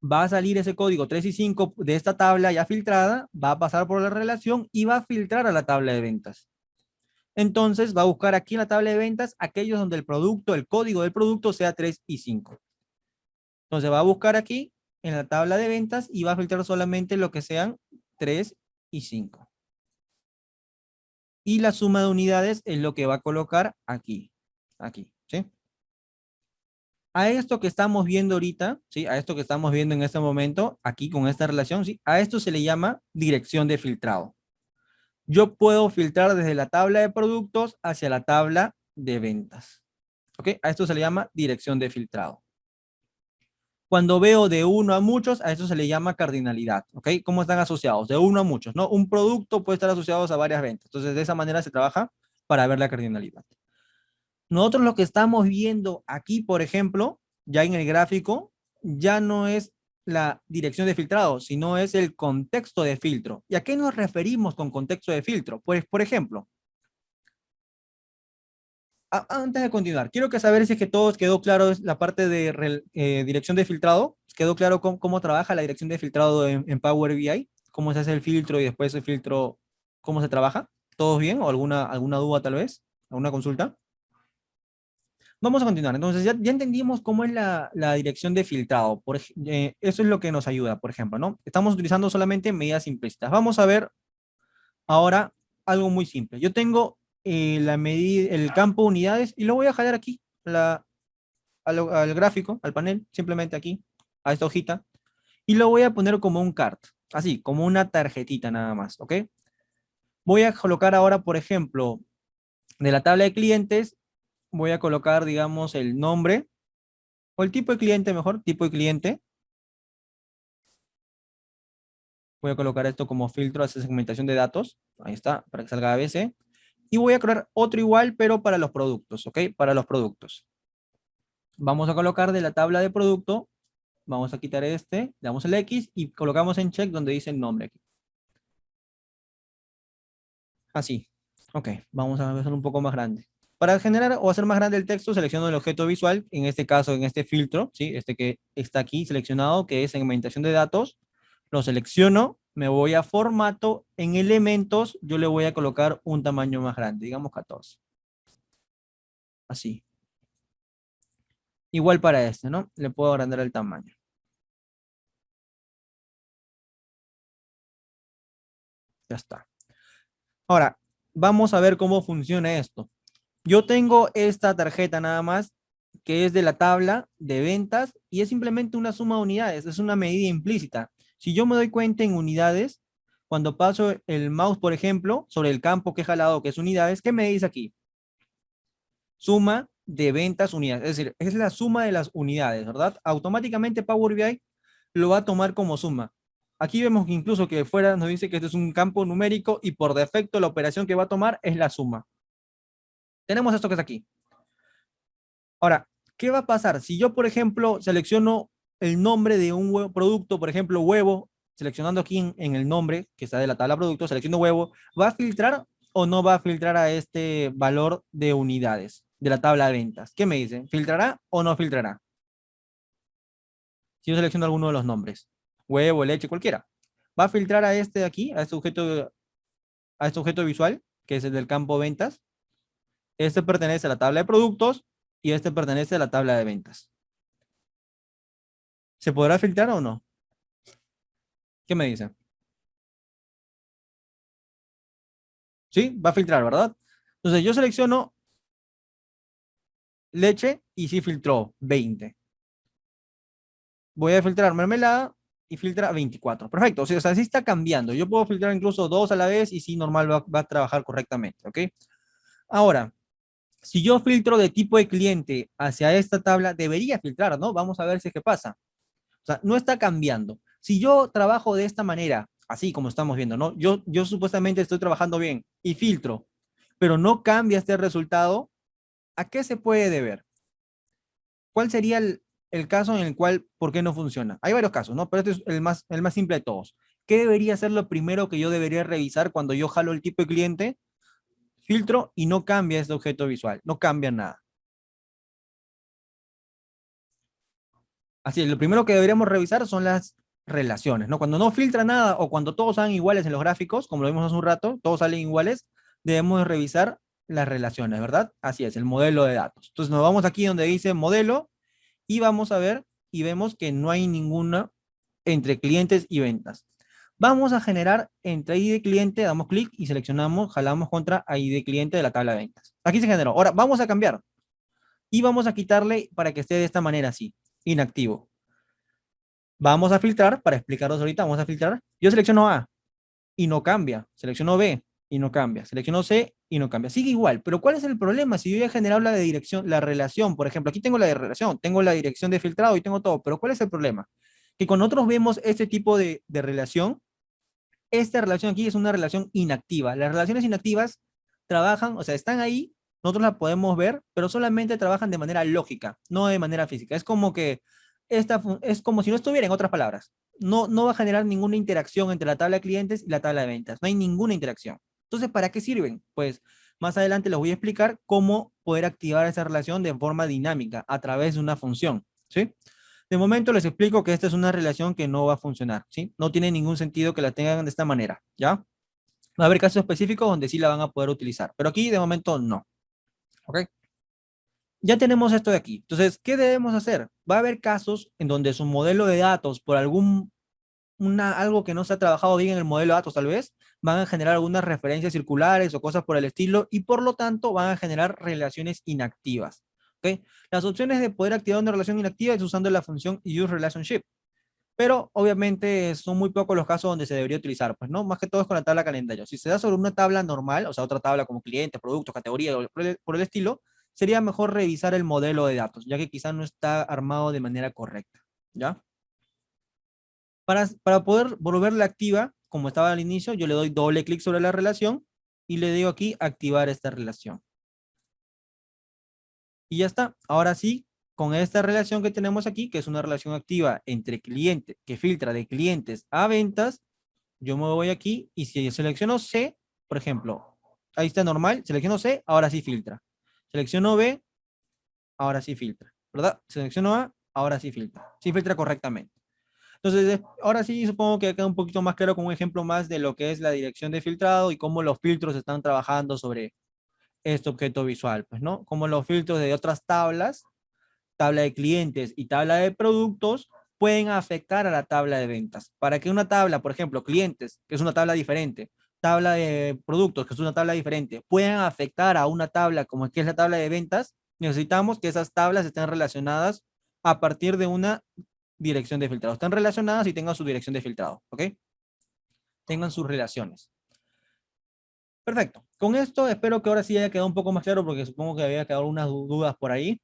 Va a salir ese código 3 y 5 de esta tabla ya filtrada, va a pasar por la relación y va a filtrar a la tabla de ventas. Entonces va a buscar aquí en la tabla de ventas aquellos donde el producto, el código del producto sea 3 y 5. Entonces va a buscar aquí en la tabla de ventas y va a filtrar solamente lo que sean 3 y 5. Y la suma de unidades es lo que va a colocar aquí. Aquí, ¿sí? A esto que estamos viendo ahorita, ¿sí? A esto que estamos viendo en este momento, aquí con esta relación, ¿sí? A esto se le llama dirección de filtrado. Yo puedo filtrar desde la tabla de productos hacia la tabla de ventas. ¿Ok? A esto se le llama dirección de filtrado. Cuando veo de uno a muchos, a eso se le llama cardinalidad. ¿Ok? ¿Cómo están asociados? De uno a muchos, ¿no? Un producto puede estar asociado a varias ventas. Entonces, de esa manera se trabaja para ver la cardinalidad. Nosotros lo que estamos viendo aquí, por ejemplo, ya en el gráfico, ya no es la dirección de filtrado, sino es el contexto de filtro. ¿Y a qué nos referimos con contexto de filtro? Pues, por ejemplo, antes de continuar, quiero que saber si es que todos quedó claro la parte de dirección de filtrado. ¿Quedó claro cómo trabaja la dirección de filtrado en Power BI? ¿Cómo se hace el filtro y después el filtro, cómo se trabaja? ¿Todos bien? ¿O alguna duda tal vez? ¿Alguna consulta? Vamos a continuar. Entonces, ya entendimos cómo es la dirección de filtrado. Eso es lo que nos ayuda, por ejemplo, ¿no? Estamos utilizando solamente medidas implícitas. Vamos a ver ahora algo muy simple. Yo tengo la medida, el campo unidades y lo voy a jalar aquí al gráfico, al panel, simplemente aquí, a esta hojita, y lo voy a poner como un cart, así, como una tarjetita nada más, ¿ok? Voy a colocar ahora, por ejemplo, de la tabla de clientes, voy a colocar, digamos, el nombre, o el tipo de cliente mejor, tipo de cliente. Voy a colocar esto como filtro hacia segmentación de datos. Ahí está, para que salga ABC. Y voy a crear otro igual, pero para los productos, ¿ok? Para los productos. Vamos a colocar de la tabla de producto, vamos a quitar este, le damos el X y colocamos en check donde dice el nombre aquí. Así. Ok, vamos a hacerlo un poco más grande. Para generar o hacer más grande el texto, selecciono el objeto visual, en este caso, en este filtro, ¿sí? Este que está aquí seleccionado, que es segmentación de datos. Lo selecciono, me voy a formato, en elementos, yo le voy a colocar un tamaño más grande, digamos 14. Así. Igual para este, ¿no? Le puedo agrandar el tamaño. Ya está. Ahora, vamos a ver cómo funciona esto. Yo tengo esta tarjeta nada más, que es de la tabla de ventas y es simplemente una suma de unidades, es una medida implícita. Si yo me doy cuenta en unidades, cuando paso el mouse, por ejemplo, sobre el campo que he jalado, que es unidades, ¿qué me dice aquí? Suma de ventas unidades, es decir, es la suma de las unidades, ¿verdad? Automáticamente Power BI lo va a tomar como suma. Aquí vemos que incluso que fuera nos dice que este es un campo numérico y por defecto la operación que va a tomar es la suma. Tenemos esto que es aquí. Ahora, ¿qué va a pasar? Si yo, por ejemplo, selecciono el nombre de un producto, por ejemplo, huevo, seleccionando aquí en el nombre que está de la tabla producto, selecciono huevo, ¿va a filtrar o no va a filtrar a este valor de unidades de la tabla de ventas? ¿Qué me dicen? ¿Filtrará o no filtrará? Si yo selecciono alguno de los nombres, huevo, leche, cualquiera, ¿va a filtrar a este de aquí, a este objeto visual, que es el del campo ventas? Este pertenece a la tabla de productos y este pertenece a la tabla de ventas. ¿Se podrá filtrar o no? ¿Qué me dice? ¿Sí? Va a filtrar, ¿verdad? Entonces yo selecciono leche y sí filtró 20. Voy a filtrar mermelada y filtra 24. Perfecto. O sea, sí está cambiando. Yo puedo filtrar incluso dos a la vez y sí normal va a trabajar correctamente. ¿Ok? Ahora, si yo filtro de tipo de cliente hacia esta tabla, debería filtrar, ¿no? Vamos a ver si es que pasa. O sea, no está cambiando. Si yo trabajo de esta manera, así como estamos viendo, ¿no? Yo supuestamente estoy trabajando bien y filtro, pero no cambia este resultado, ¿a qué se puede deber? ¿Cuál sería el caso en el cual, ¿por qué no funciona? Hay varios casos, ¿no? Pero este es el más simple de todos. ¿Qué debería ser lo primero que yo debería revisar cuando yo jalo el tipo de cliente? Filtro y no cambia este objeto visual, no cambia nada. Así es, lo primero que deberíamos revisar son las relaciones, ¿no? Cuando no filtra nada o cuando todos salen iguales en los gráficos, como lo vimos hace un rato, todos salen iguales, debemos revisar las relaciones, ¿verdad? Así es, el modelo de datos. Entonces nos vamos aquí donde dice modelo y vamos a ver y vemos que no hay ninguna entre clientes y ventas. Vamos a generar entre ID de cliente, damos clic y seleccionamos, jalamos contra ID de cliente de la tabla de ventas. Aquí se generó. Ahora vamos a cambiar y vamos a quitarle para que esté de esta manera así, inactivo. Vamos a filtrar, para explicaros ahorita, vamos a filtrar. Yo selecciono A y no cambia. Selecciono B y no cambia. Selecciono C y no cambia. Sigue igual. Pero ¿cuál es el problema? Si yo ya he generado la de dirección, la relación, por ejemplo, aquí tengo la de relación, tengo la dirección de filtrado y tengo todo. Pero ¿cuál es el problema? Que cuando nosotros vemos este tipo de relación, esta relación aquí es una relación inactiva. Las relaciones inactivas trabajan, o sea, están ahí, nosotros las podemos ver, pero solamente trabajan de manera lógica, no de manera física. Es como que es como si no estuviera, en otras palabras. No va a generar ninguna interacción entre la tabla de clientes y la tabla de ventas. No hay ninguna interacción. Entonces, ¿para qué sirven? Pues más adelante les voy a explicar cómo poder activar esa relación de forma dinámica a través de una función, ¿sí? De momento les explico que esta es una relación que no va a funcionar, ¿sí? No tiene ningún sentido que la tengan de esta manera, ¿ya? Va a haber casos específicos donde sí la van a poder utilizar, pero aquí de momento no, ¿ok? Ya tenemos esto de aquí. Entonces, ¿qué debemos hacer? Va a haber casos en donde su modelo de datos, por algo que no se ha trabajado bien en el modelo de datos tal vez, van a generar algunas referencias circulares o cosas por el estilo y por lo tanto van a generar relaciones inactivas. ¿Ok? Las opciones de poder activar una relación inactiva es usando la función useRelationship. Pero obviamente son muy pocos los casos donde se debería utilizar, pues no, más que todo es con la tabla calendario. Si se da sobre una tabla normal, o sea, otra tabla como clientes, productos, categoría, o por el estilo, sería mejor revisar el modelo de datos, ya que quizás no está armado de manera correcta, ¿ya? Para poder volverla activa, como estaba al inicio, yo le doy doble clic sobre la relación y le digo aquí activar esta relación. Y ya está. Ahora sí, con esta relación que tenemos aquí, que es una relación activa entre clientes, que filtra de clientes a ventas, yo me voy aquí y si selecciono C, por ejemplo, ahí está normal, selecciono C, ahora sí filtra. Selecciono B, ahora sí filtra, ¿verdad? Selecciono A, ahora sí filtra. Sí filtra correctamente. Entonces, ahora sí supongo que queda un poquito más claro con un ejemplo más de lo que es la dirección de filtrado y cómo los filtros están trabajando sobre este objeto visual, pues, ¿no? Como los filtros de otras tablas, tabla de clientes y tabla de productos, pueden afectar a la tabla de ventas. Para que una tabla, por ejemplo, clientes, que es una tabla diferente, tabla de productos, que es una tabla diferente, puedan afectar a una tabla como es que es la tabla de ventas, necesitamos que esas tablas estén relacionadas a partir de una dirección de filtrado. Están relacionadas y tengan su dirección de filtrado, ¿ok? Tengan sus relaciones. Perfecto. Con esto espero que ahora sí haya quedado un poco más claro porque supongo que había quedado algunas dudas por ahí.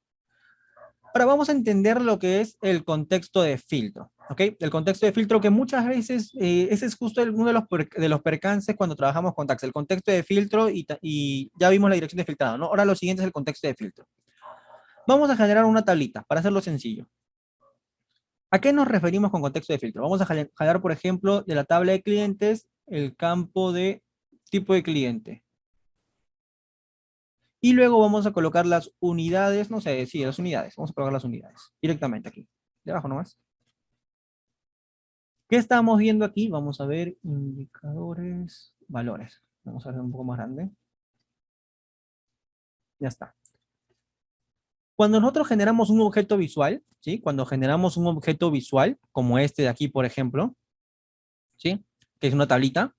Ahora vamos a entender lo que es el contexto de filtro, ¿ok? El contexto de filtro que muchas veces, ese es justo uno de los percances cuando trabajamos con tags, el contexto de filtro y ya vimos la dirección de filtrado, ¿no? Ahora lo siguiente es el contexto de filtro. Vamos a generar una tablita para hacerlo sencillo. ¿A qué nos referimos con contexto de filtro? Vamos a jalar, por ejemplo, de la tabla de clientes, el campo de tipo de cliente. Y luego vamos a colocar las unidades, no sé, sí, las unidades. Vamos a colocar las unidades directamente aquí, debajo nomás. ¿Qué estamos viendo aquí? Vamos a ver indicadores, valores. Vamos a hacer un poco más grande. Ya está. Cuando nosotros generamos un objeto visual, ¿sí? Cuando generamos un objeto visual, como este de aquí, por ejemplo, ¿sí? Que es una tablita.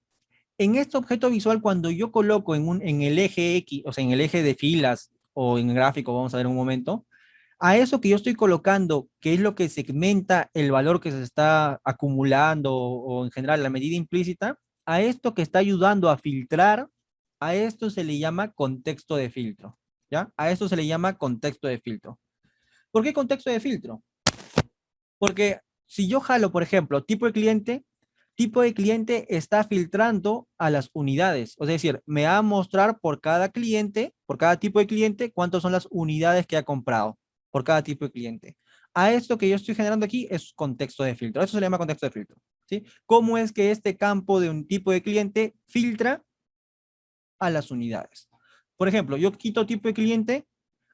En este objeto visual, cuando yo coloco en el eje X, o sea, en el eje de filas o en el gráfico, vamos a ver un momento, a eso que yo estoy colocando, que es lo que segmenta el valor que se está acumulando o en general la medida implícita, a esto que está ayudando a filtrar, a esto se le llama contexto de filtro, ¿ya? A esto se le llama contexto de filtro. ¿Por qué contexto de filtro? Porque si yo jalo, por ejemplo, tipo de cliente está filtrando a las unidades. O sea, es decir, me va a mostrar por cada cliente, por cada tipo de cliente, cuántas son las unidades que ha comprado por cada tipo de cliente. A esto que yo estoy generando aquí es contexto de filtro. Eso se le llama contexto de filtro. ¿Sí? ¿Cómo es que este campo de un tipo de cliente filtra a las unidades? Por ejemplo, yo quito tipo de cliente,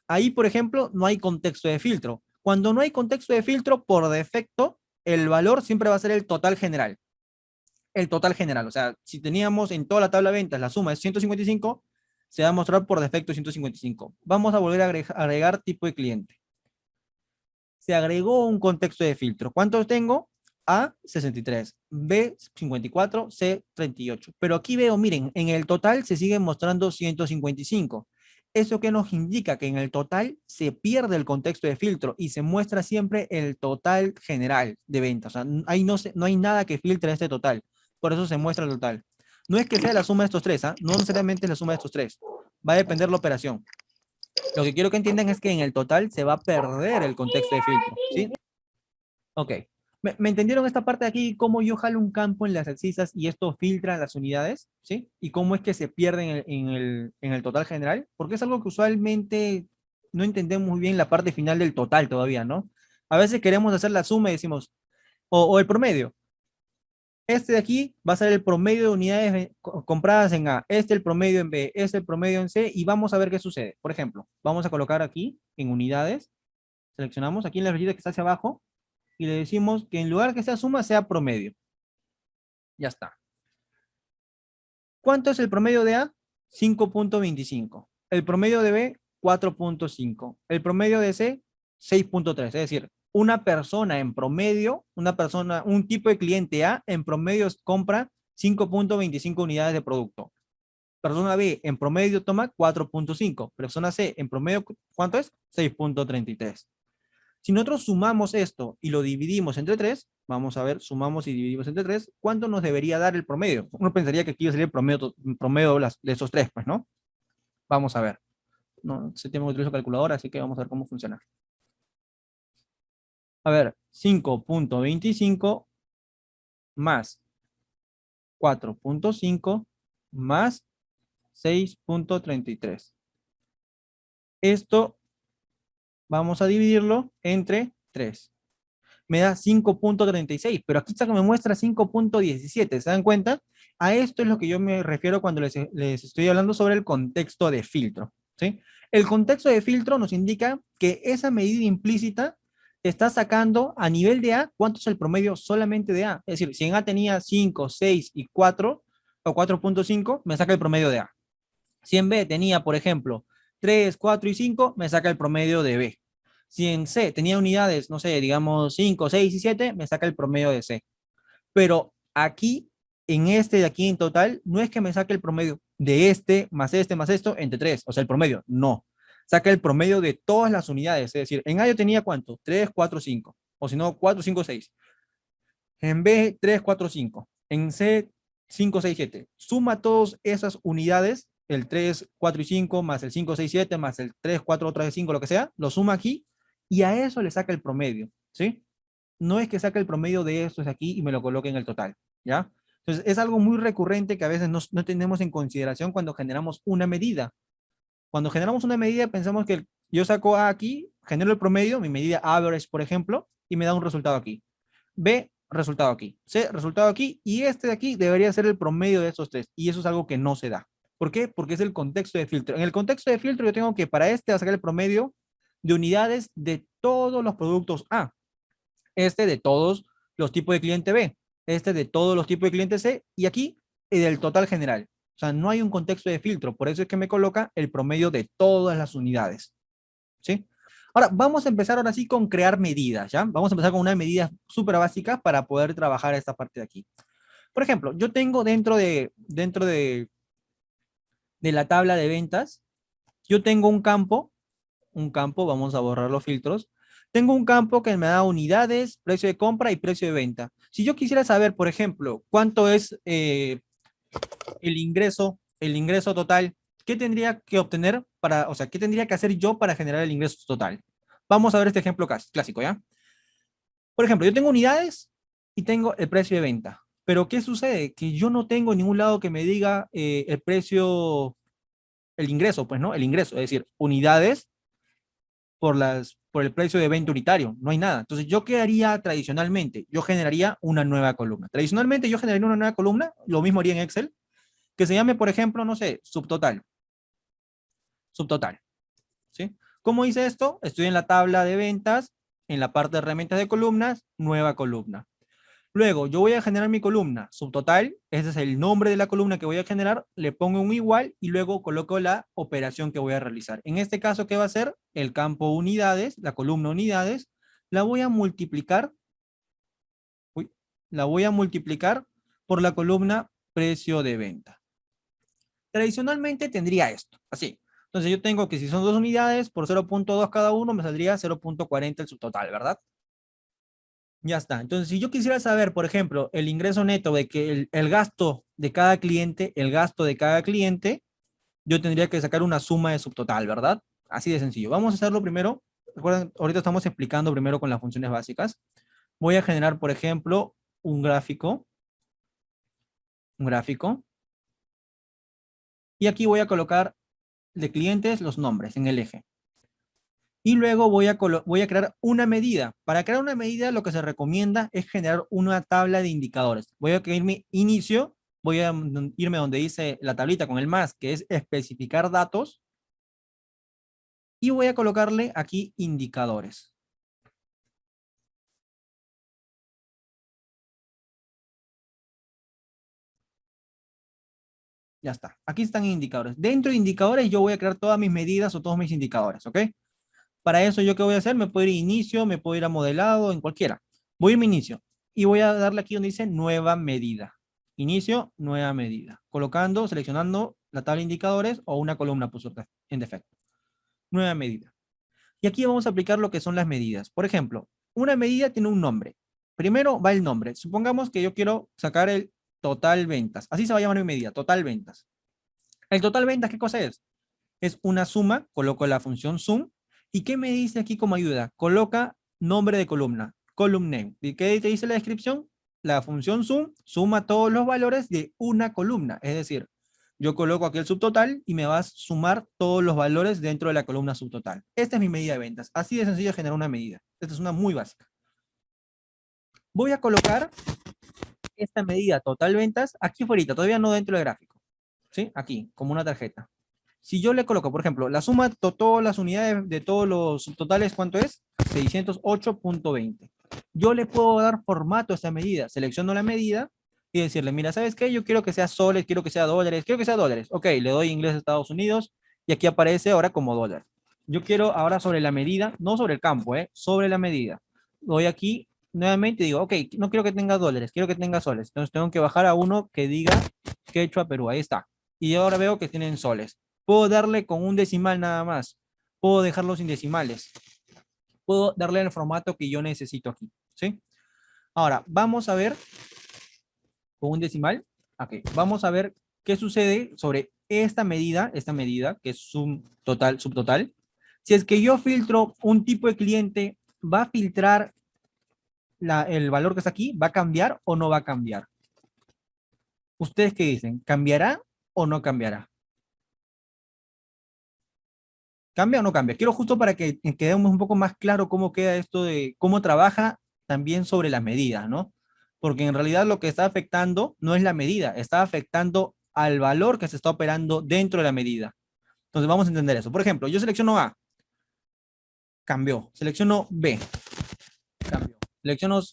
ahí, por ejemplo, no hay contexto de filtro. Cuando no hay contexto de filtro, por defecto, el valor siempre va a ser el total general. El total general, o sea, si teníamos en toda la tabla de ventas la suma es 155, se va a mostrar por defecto 155. Vamos a volver a agregar tipo de cliente. Se agregó un contexto de filtro. ¿Cuántos tengo? A, 63, B, 54, C, 38. Pero aquí veo, miren, en el total se sigue mostrando 155. ¿Eso qué nos indica? Que en el total se pierde el contexto de filtro y se muestra siempre el total general de ventas. O sea, ahí no hay nada que filtre este total. Por eso se muestra el total. No es que sea la suma de estos tres, ¿ah? No necesariamente es la suma de estos tres. Va a depender la operación. Lo que quiero que entiendan es que en el total se va a perder el contexto de filtro, ¿sí? Ok. ¿Me entendieron esta parte de aquí? ¿Cómo yo jalo un campo en las abscisas y esto filtra las unidades? ¿Sí? ¿Y cómo es que se pierde en el total general? Porque es algo que usualmente no entendemos muy bien la parte final del total todavía, ¿no? A veces queremos hacer la suma y decimos, o el promedio. Este de aquí va a ser el promedio de unidades compradas en A, este el promedio en B, este el promedio en C, y vamos a ver qué sucede. Por ejemplo, vamos a colocar aquí en unidades, seleccionamos aquí en la rayita que está hacia abajo, y le decimos que en lugar que sea suma, sea promedio. Ya está. ¿Cuánto es el promedio de A? 5.25. El promedio de B, 4.5. El promedio de C, 6.3. Es decir, una persona en promedio, un tipo de cliente A en promedio compra 5.25 unidades de producto. Persona B en promedio toma 4.5. Persona C en promedio, ¿cuánto es? 6.33. Si nosotros sumamos esto y lo dividimos entre 3, vamos a ver, sumamos y dividimos entre 3, ¿cuánto nos debería dar el promedio? Uno pensaría que aquí iba a salir el promedio de esos tres, pues, ¿no? Vamos a ver. No sé, tengo que utilizar calculadora, así que vamos a ver cómo funciona. A ver, 5.25 más 4.5 más 6.33. Esto vamos a dividirlo entre 3. Me da 5.36, pero aquí está que me muestra 5.17, ¿se dan cuenta? A esto es lo que yo me refiero cuando les estoy hablando sobre el contexto de filtro, ¿sí? El contexto de filtro nos indica que esa medida implícita está sacando a nivel de A cuánto es el promedio solamente de A. Es decir, si en A tenía 5, 6 y 4 o 4.5, me saca el promedio de A. Si en B tenía, por ejemplo, 3, 4 y 5, me saca el promedio de B. Si en C tenía unidades, no sé, digamos 5, 6 y 7, me saca el promedio de C. Pero aquí, en este de aquí en total, no es que me saque el promedio de este más esto entre 3, o sea, el promedio, no. Saca el promedio de todas las unidades, es decir, en A yo tenía ¿cuánto? 3, 4, 5, o si no, 4, 5, 6. En B, 3, 4, 5. En C, 5, 6, 7. Suma todas esas unidades, el 3, 4 y 5, más el 5, 6, 7, más el 3, 4, otra vez 5, lo que sea, lo suma aquí y a eso le saca el promedio, ¿sí? No es que saque el promedio de estos aquí y me lo coloque en el total, ¿ya? Entonces, es algo muy recurrente que a veces no tenemos en consideración cuando generamos una medida. Cuando generamos una medida, pensamos que yo saco A aquí, genero el promedio, mi medida average, por ejemplo, y me da un resultado aquí. B, resultado aquí. C, resultado aquí. Y este de aquí debería ser el promedio de estos tres. Y eso es algo que no se da. ¿Por qué? Porque es el contexto de filtro. En el contexto de filtro yo tengo que para este sacar el promedio de unidades de todos los productos A. Este de todos los tipos de cliente B. Este de todos los tipos de cliente C. Y aquí del total general. O sea, no hay un contexto de filtro. Por eso es que me coloca el promedio de todas las unidades. ¿Sí? Ahora, vamos a empezar ahora sí con crear medidas, ¿ya? Vamos a empezar con unas medidas súper básicas para poder trabajar esta parte de aquí. Por ejemplo, yo tengo dentro de la tabla de ventas, yo tengo un campo, vamos a borrar los filtros. Tengo un campo que me da unidades, precio de compra y precio de venta. Si yo quisiera saber, por ejemplo, cuánto es el ingreso total, ¿qué tendría que obtener o sea, qué tendría que hacer yo para generar el ingreso total? Vamos a ver este ejemplo clásico, ¿ya? Por ejemplo, yo tengo unidades y tengo el precio de venta. Pero ¿qué sucede? Que yo no tengo en ningún lado que me diga el precio, el ingreso, pues, ¿no? El ingreso, es decir, unidades por el precio de venta unitario, no hay nada. Entonces, ¿yo qué haría tradicionalmente? Yo generaría una nueva columna. Tradicionalmente yo generaría una nueva columna, lo mismo haría en Excel, que se llame, por ejemplo, no sé, subtotal, subtotal, ¿sí? ¿Cómo hice esto? Estoy en la tabla de ventas, en la parte de herramientas de columnas, nueva columna. Luego, yo voy a generar mi columna subtotal, ese es el nombre de la columna que voy a generar, le pongo un igual y luego coloco la operación que voy a realizar. En este caso, ¿qué va a ser? El campo unidades, la columna unidades, la voy a multiplicar, uy, la voy a multiplicar por la columna precio de venta. Tradicionalmente tendría esto, así. Entonces yo tengo que si son 2 unidades, por 0.2 cada uno, me saldría 0.40 el subtotal, ¿verdad? Ya está. Entonces, si yo quisiera saber, por ejemplo, el ingreso neto de que el gasto de cada cliente, el gasto de cada cliente, yo tendría que sacar una suma de subtotal, ¿verdad? Así de sencillo. Vamos a hacerlo primero. Recuerden, ahorita estamos explicando primero con las funciones básicas. Voy a generar, por ejemplo, un gráfico. Un gráfico. Y aquí voy a colocar de clientes los nombres en el eje. Y luego voy a crear una medida. Para crear una medida lo que se recomienda es generar una tabla de indicadores. Voy a irme inicio, voy a irme donde dice la tablita con el más, que es especificar datos. Y voy a colocarle aquí indicadores. Ya está. Aquí están indicadores. Dentro de indicadores yo voy a crear todas mis medidas o todos mis indicadores, ¿ok? Para eso, ¿yo qué voy a hacer? Me puedo ir a inicio, me puedo ir a modelado, en cualquiera. Voy a irme a inicio y voy a darle aquí donde dice nueva medida. Inicio, nueva medida. Colocando, seleccionando la tabla de indicadores o una columna en defecto. Nueva medida. Y aquí vamos a aplicar lo que son las medidas. Por ejemplo, una medida tiene un nombre. Primero va el nombre. Supongamos que yo quiero sacar el total ventas. Así se va a llamar mi medida, total ventas. El total ventas, ¿qué cosa es? Es una suma, coloco la función sum. ¿Y qué me dice aquí como ayuda? Coloca nombre de columna, column name. ¿Y qué te dice la descripción? La función sum suma todos los valores de una columna. Es decir, yo coloco aquí el subtotal y me va a sumar todos los valores dentro de la columna subtotal. Esta es mi medida de ventas. Así de sencillo generar una medida. Esta es una muy básica. Voy a colocar esta medida total ventas aquí afuera, todavía no dentro del gráfico. ¿Sí? Aquí, como una tarjeta. Si yo le coloco, por ejemplo, la suma de todas las unidades de todos los subtotales, ¿cuánto es? 608.20. Yo le puedo dar formato a esa medida. Selecciono la medida y decirle, mira, ¿sabes qué? Yo quiero que sea soles, quiero que sea dólares, quiero que sea dólares. Ok, le doy inglés de Estados Unidos y aquí aparece ahora como dólar. Yo quiero ahora sobre la medida, no sobre el campo, sobre la medida. Doy aquí nuevamente y digo, ok, no quiero que tenga dólares, quiero que tenga soles. Entonces tengo que bajar a uno que diga Quechua, Perú. Ahí está. Y ahora veo que tienen soles. Puedo darle con un decimal nada más. Puedo dejarlo sin decimales. Puedo darle el formato que yo necesito aquí. ¿Sí? Ahora, vamos a ver con un decimal. Ok, vamos a ver qué sucede sobre esta medida que es sum total, subtotal. Si es que yo filtro un tipo de cliente, ¿va a filtrar el valor que está aquí? ¿Va a cambiar o no va a cambiar? ¿Ustedes qué dicen? ¿Cambiará o no cambiará? ¿Cambia o no cambia? Quiero justo para que quedemos un poco más claro cómo queda esto de cómo trabaja también sobre las medidas, ¿no? Porque en realidad lo que está afectando no es la medida, está afectando al valor que se está operando dentro de la medida. Entonces vamos a entender eso. Por ejemplo, yo selecciono A, cambió. Selecciono B, cambió.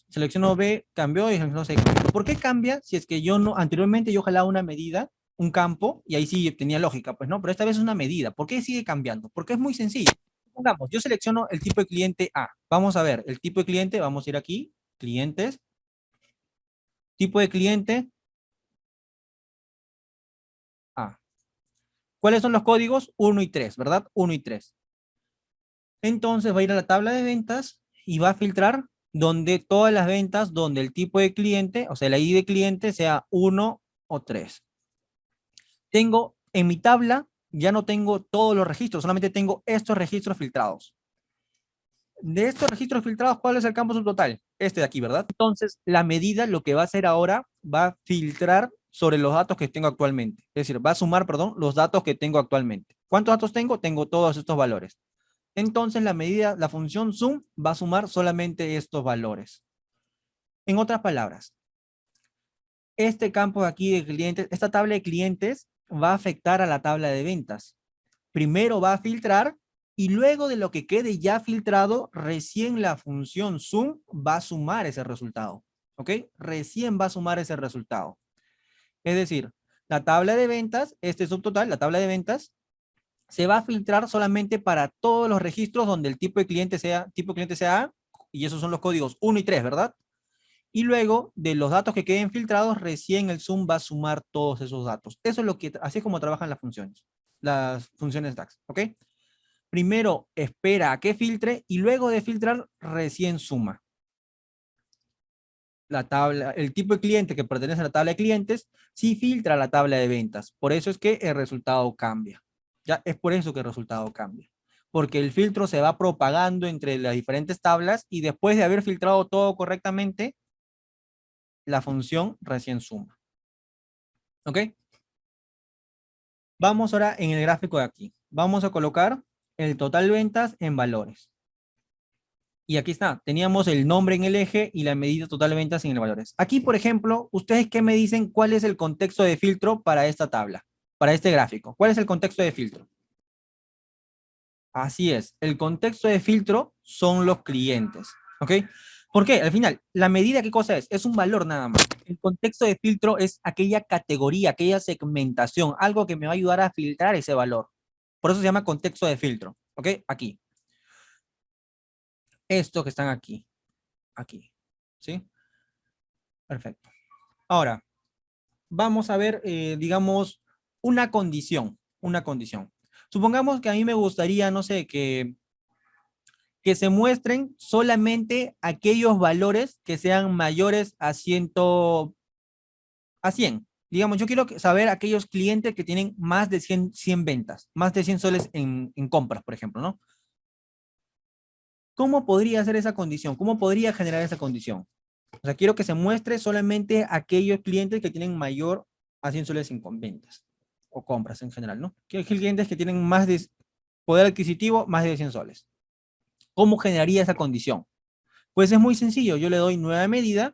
Selecciono B, cambió y selecciono C, cambió. ¿Por qué cambia si es que yo no, anteriormente yo jalaba una medida, un campo, y ahí sí tenía lógica, pues no, pero esta vez es una medida. ¿Por qué sigue cambiando? Porque es muy sencillo. Pongamos, yo selecciono el tipo de cliente A. Vamos a ver, el tipo de cliente, vamos a ir aquí, clientes, tipo de cliente A. ¿Cuáles son los códigos? 1 y 3, ¿verdad? 1 y 3. Entonces va a ir a la tabla de ventas y va a filtrar donde todas las ventas, donde el tipo de cliente, o sea, la ID de cliente sea 1 o 3. Tengo en mi tabla, ya no tengo todos los registros, solamente tengo estos registros filtrados. De estos registros filtrados, ¿cuál es el campo subtotal? Este de aquí, ¿verdad? Entonces, la medida lo que va a hacer ahora va a filtrar sobre los datos que tengo actualmente. Es decir, va a sumar, perdón, los datos que tengo actualmente. ¿Cuántos datos tengo? Tengo todos estos valores. entonces la función sum va a sumar solamente estos valores. En otras palabras, este campo de aquí de clientes, esta tabla de clientes va a afectar a la tabla de ventas. Primero va a filtrar y luego de lo que quede ya filtrado, recién la función sum va a sumar ese resultado. ¿Ok? Recién va a sumar ese resultado. Es decir, la tabla de ventas, este subtotal, la tabla de ventas, se va a filtrar solamente para todos los registros donde el tipo de cliente sea A, y esos son los códigos 1 y 3, ¿verdad? Y luego de los datos que queden filtrados, recién el sum va a sumar todos esos datos. Eso es lo que, así es como trabajan las funciones DAX, ¿ok? Primero espera a que filtre y luego de filtrar recién suma. La tabla, el tipo de cliente que pertenece a la tabla de clientes, sí filtra la tabla de ventas. Por eso es que el resultado cambia. Ya es por eso que el resultado cambia. Porque el filtro se va propagando entre las diferentes tablas y después de haber filtrado todo correctamente, la función recién suma. ¿Ok? Vamos ahora en el gráfico de aquí. Vamos a colocar el total ventas en valores. Y aquí está, teníamos el nombre en el eje y la medida total de ventas en el valores. Aquí, por ejemplo, ¿ustedes qué me dicen cuál es el contexto de filtro para esta tabla, para este gráfico? ¿Cuál es el contexto de filtro? Así es, el contexto de filtro son los clientes, ¿ok? ¿Por qué? Al final, la medida, ¿qué cosa es? Es un valor nada más. El contexto de filtro es aquella categoría, aquella segmentación, algo que me va a ayudar a filtrar ese valor. Por eso se llama contexto de filtro, ¿ok? Aquí. Estos que están aquí, aquí, ¿sí? Perfecto. Ahora, vamos a ver, digamos, una condición, una condición. Supongamos que a mí me gustaría, no sé, que se muestren solamente aquellos valores que sean mayores a 100, a 100. Digamos, yo quiero saber aquellos clientes que tienen más de 100 ventas, más de 100 soles en compras, por ejemplo, ¿no? ¿Cómo podría ser esa condición? ¿Cómo podría generar esa condición? O sea, quiero que se muestre solamente aquellos clientes que tienen mayor a 100 soles en ventas o compras en general, ¿no? Que clientes que tienen más de poder adquisitivo, más de 100 soles. ¿Cómo generaría esa condición? Pues es muy sencillo. Yo le doy nueva medida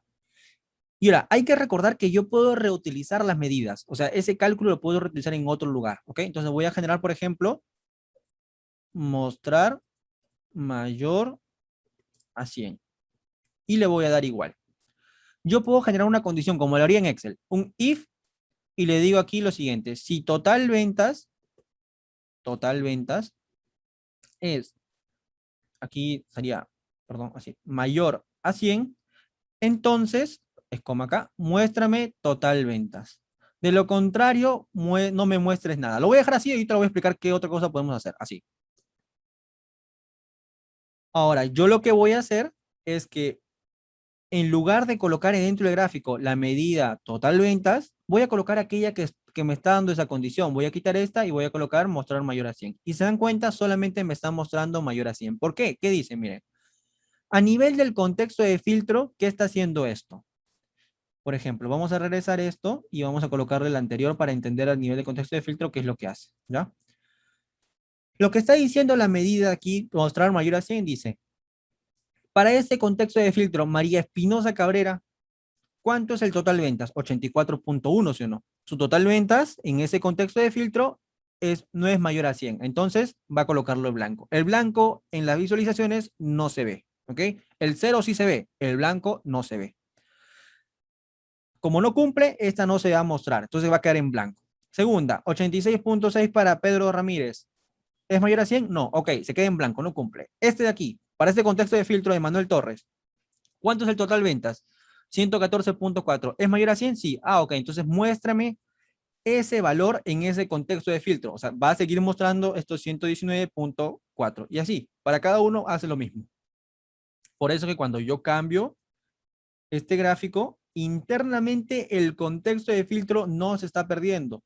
y ahora hay que recordar que yo puedo reutilizar las medidas. O sea, ese cálculo lo puedo reutilizar en otro lugar, ¿ok? Entonces voy a generar, por ejemplo, mostrar mayor a 100 y le voy a dar igual. Yo puedo generar una condición como lo haría en Excel, un if, y le digo aquí lo siguiente: si total ventas es, aquí sería, perdón, así, mayor a 100, entonces, es como acá, muéstrame total ventas. De lo contrario, no me muestres nada. Lo voy a dejar así y te lo voy a explicar qué otra cosa podemos hacer, así. Ahora, yo lo que voy a hacer es que en lugar de colocar dentro del gráfico la medida total ventas, voy a colocar aquella que me está dando esa condición. Voy a quitar esta y voy a colocar mostrar mayor a 100. Y se dan cuenta, solamente me está mostrando mayor a 100. ¿Por qué? ¿Qué dice? Miren, a nivel del contexto de filtro, ¿qué está haciendo esto? Por ejemplo, vamos a regresar esto y vamos a colocarle el anterior para entender a nivel de contexto de filtro qué es lo que hace, ¿ya? Lo que está diciendo la medida aquí, mostrar mayor a 100, dice, para este contexto de filtro, María Espinosa Cabrera, ¿cuánto es el total ventas? 84.1, ¿sí o no? Su total ventas en ese contexto de filtro no es mayor a 100. Entonces va a colocarlo en blanco. El blanco en las visualizaciones no se ve, ¿ok? El cero sí se ve, el blanco no se ve. Como no cumple, esta no se va a mostrar. Entonces va a quedar en blanco. Segunda, 86.6 para Pedro Ramírez. ¿Es mayor a 100? No. Ok, se queda en blanco, no cumple. Este de aquí, para este contexto de filtro de Manuel Torres, ¿cuánto es el total ventas? 114.4. ¿Es mayor a 100? Sí. Ah, ok. Entonces muéstrame ese valor en ese contexto de filtro. O sea, va a seguir mostrando estos 119.4. Y así, para cada uno hace lo mismo. Por eso que cuando yo cambio este gráfico, internamente el contexto de filtro no se está perdiendo.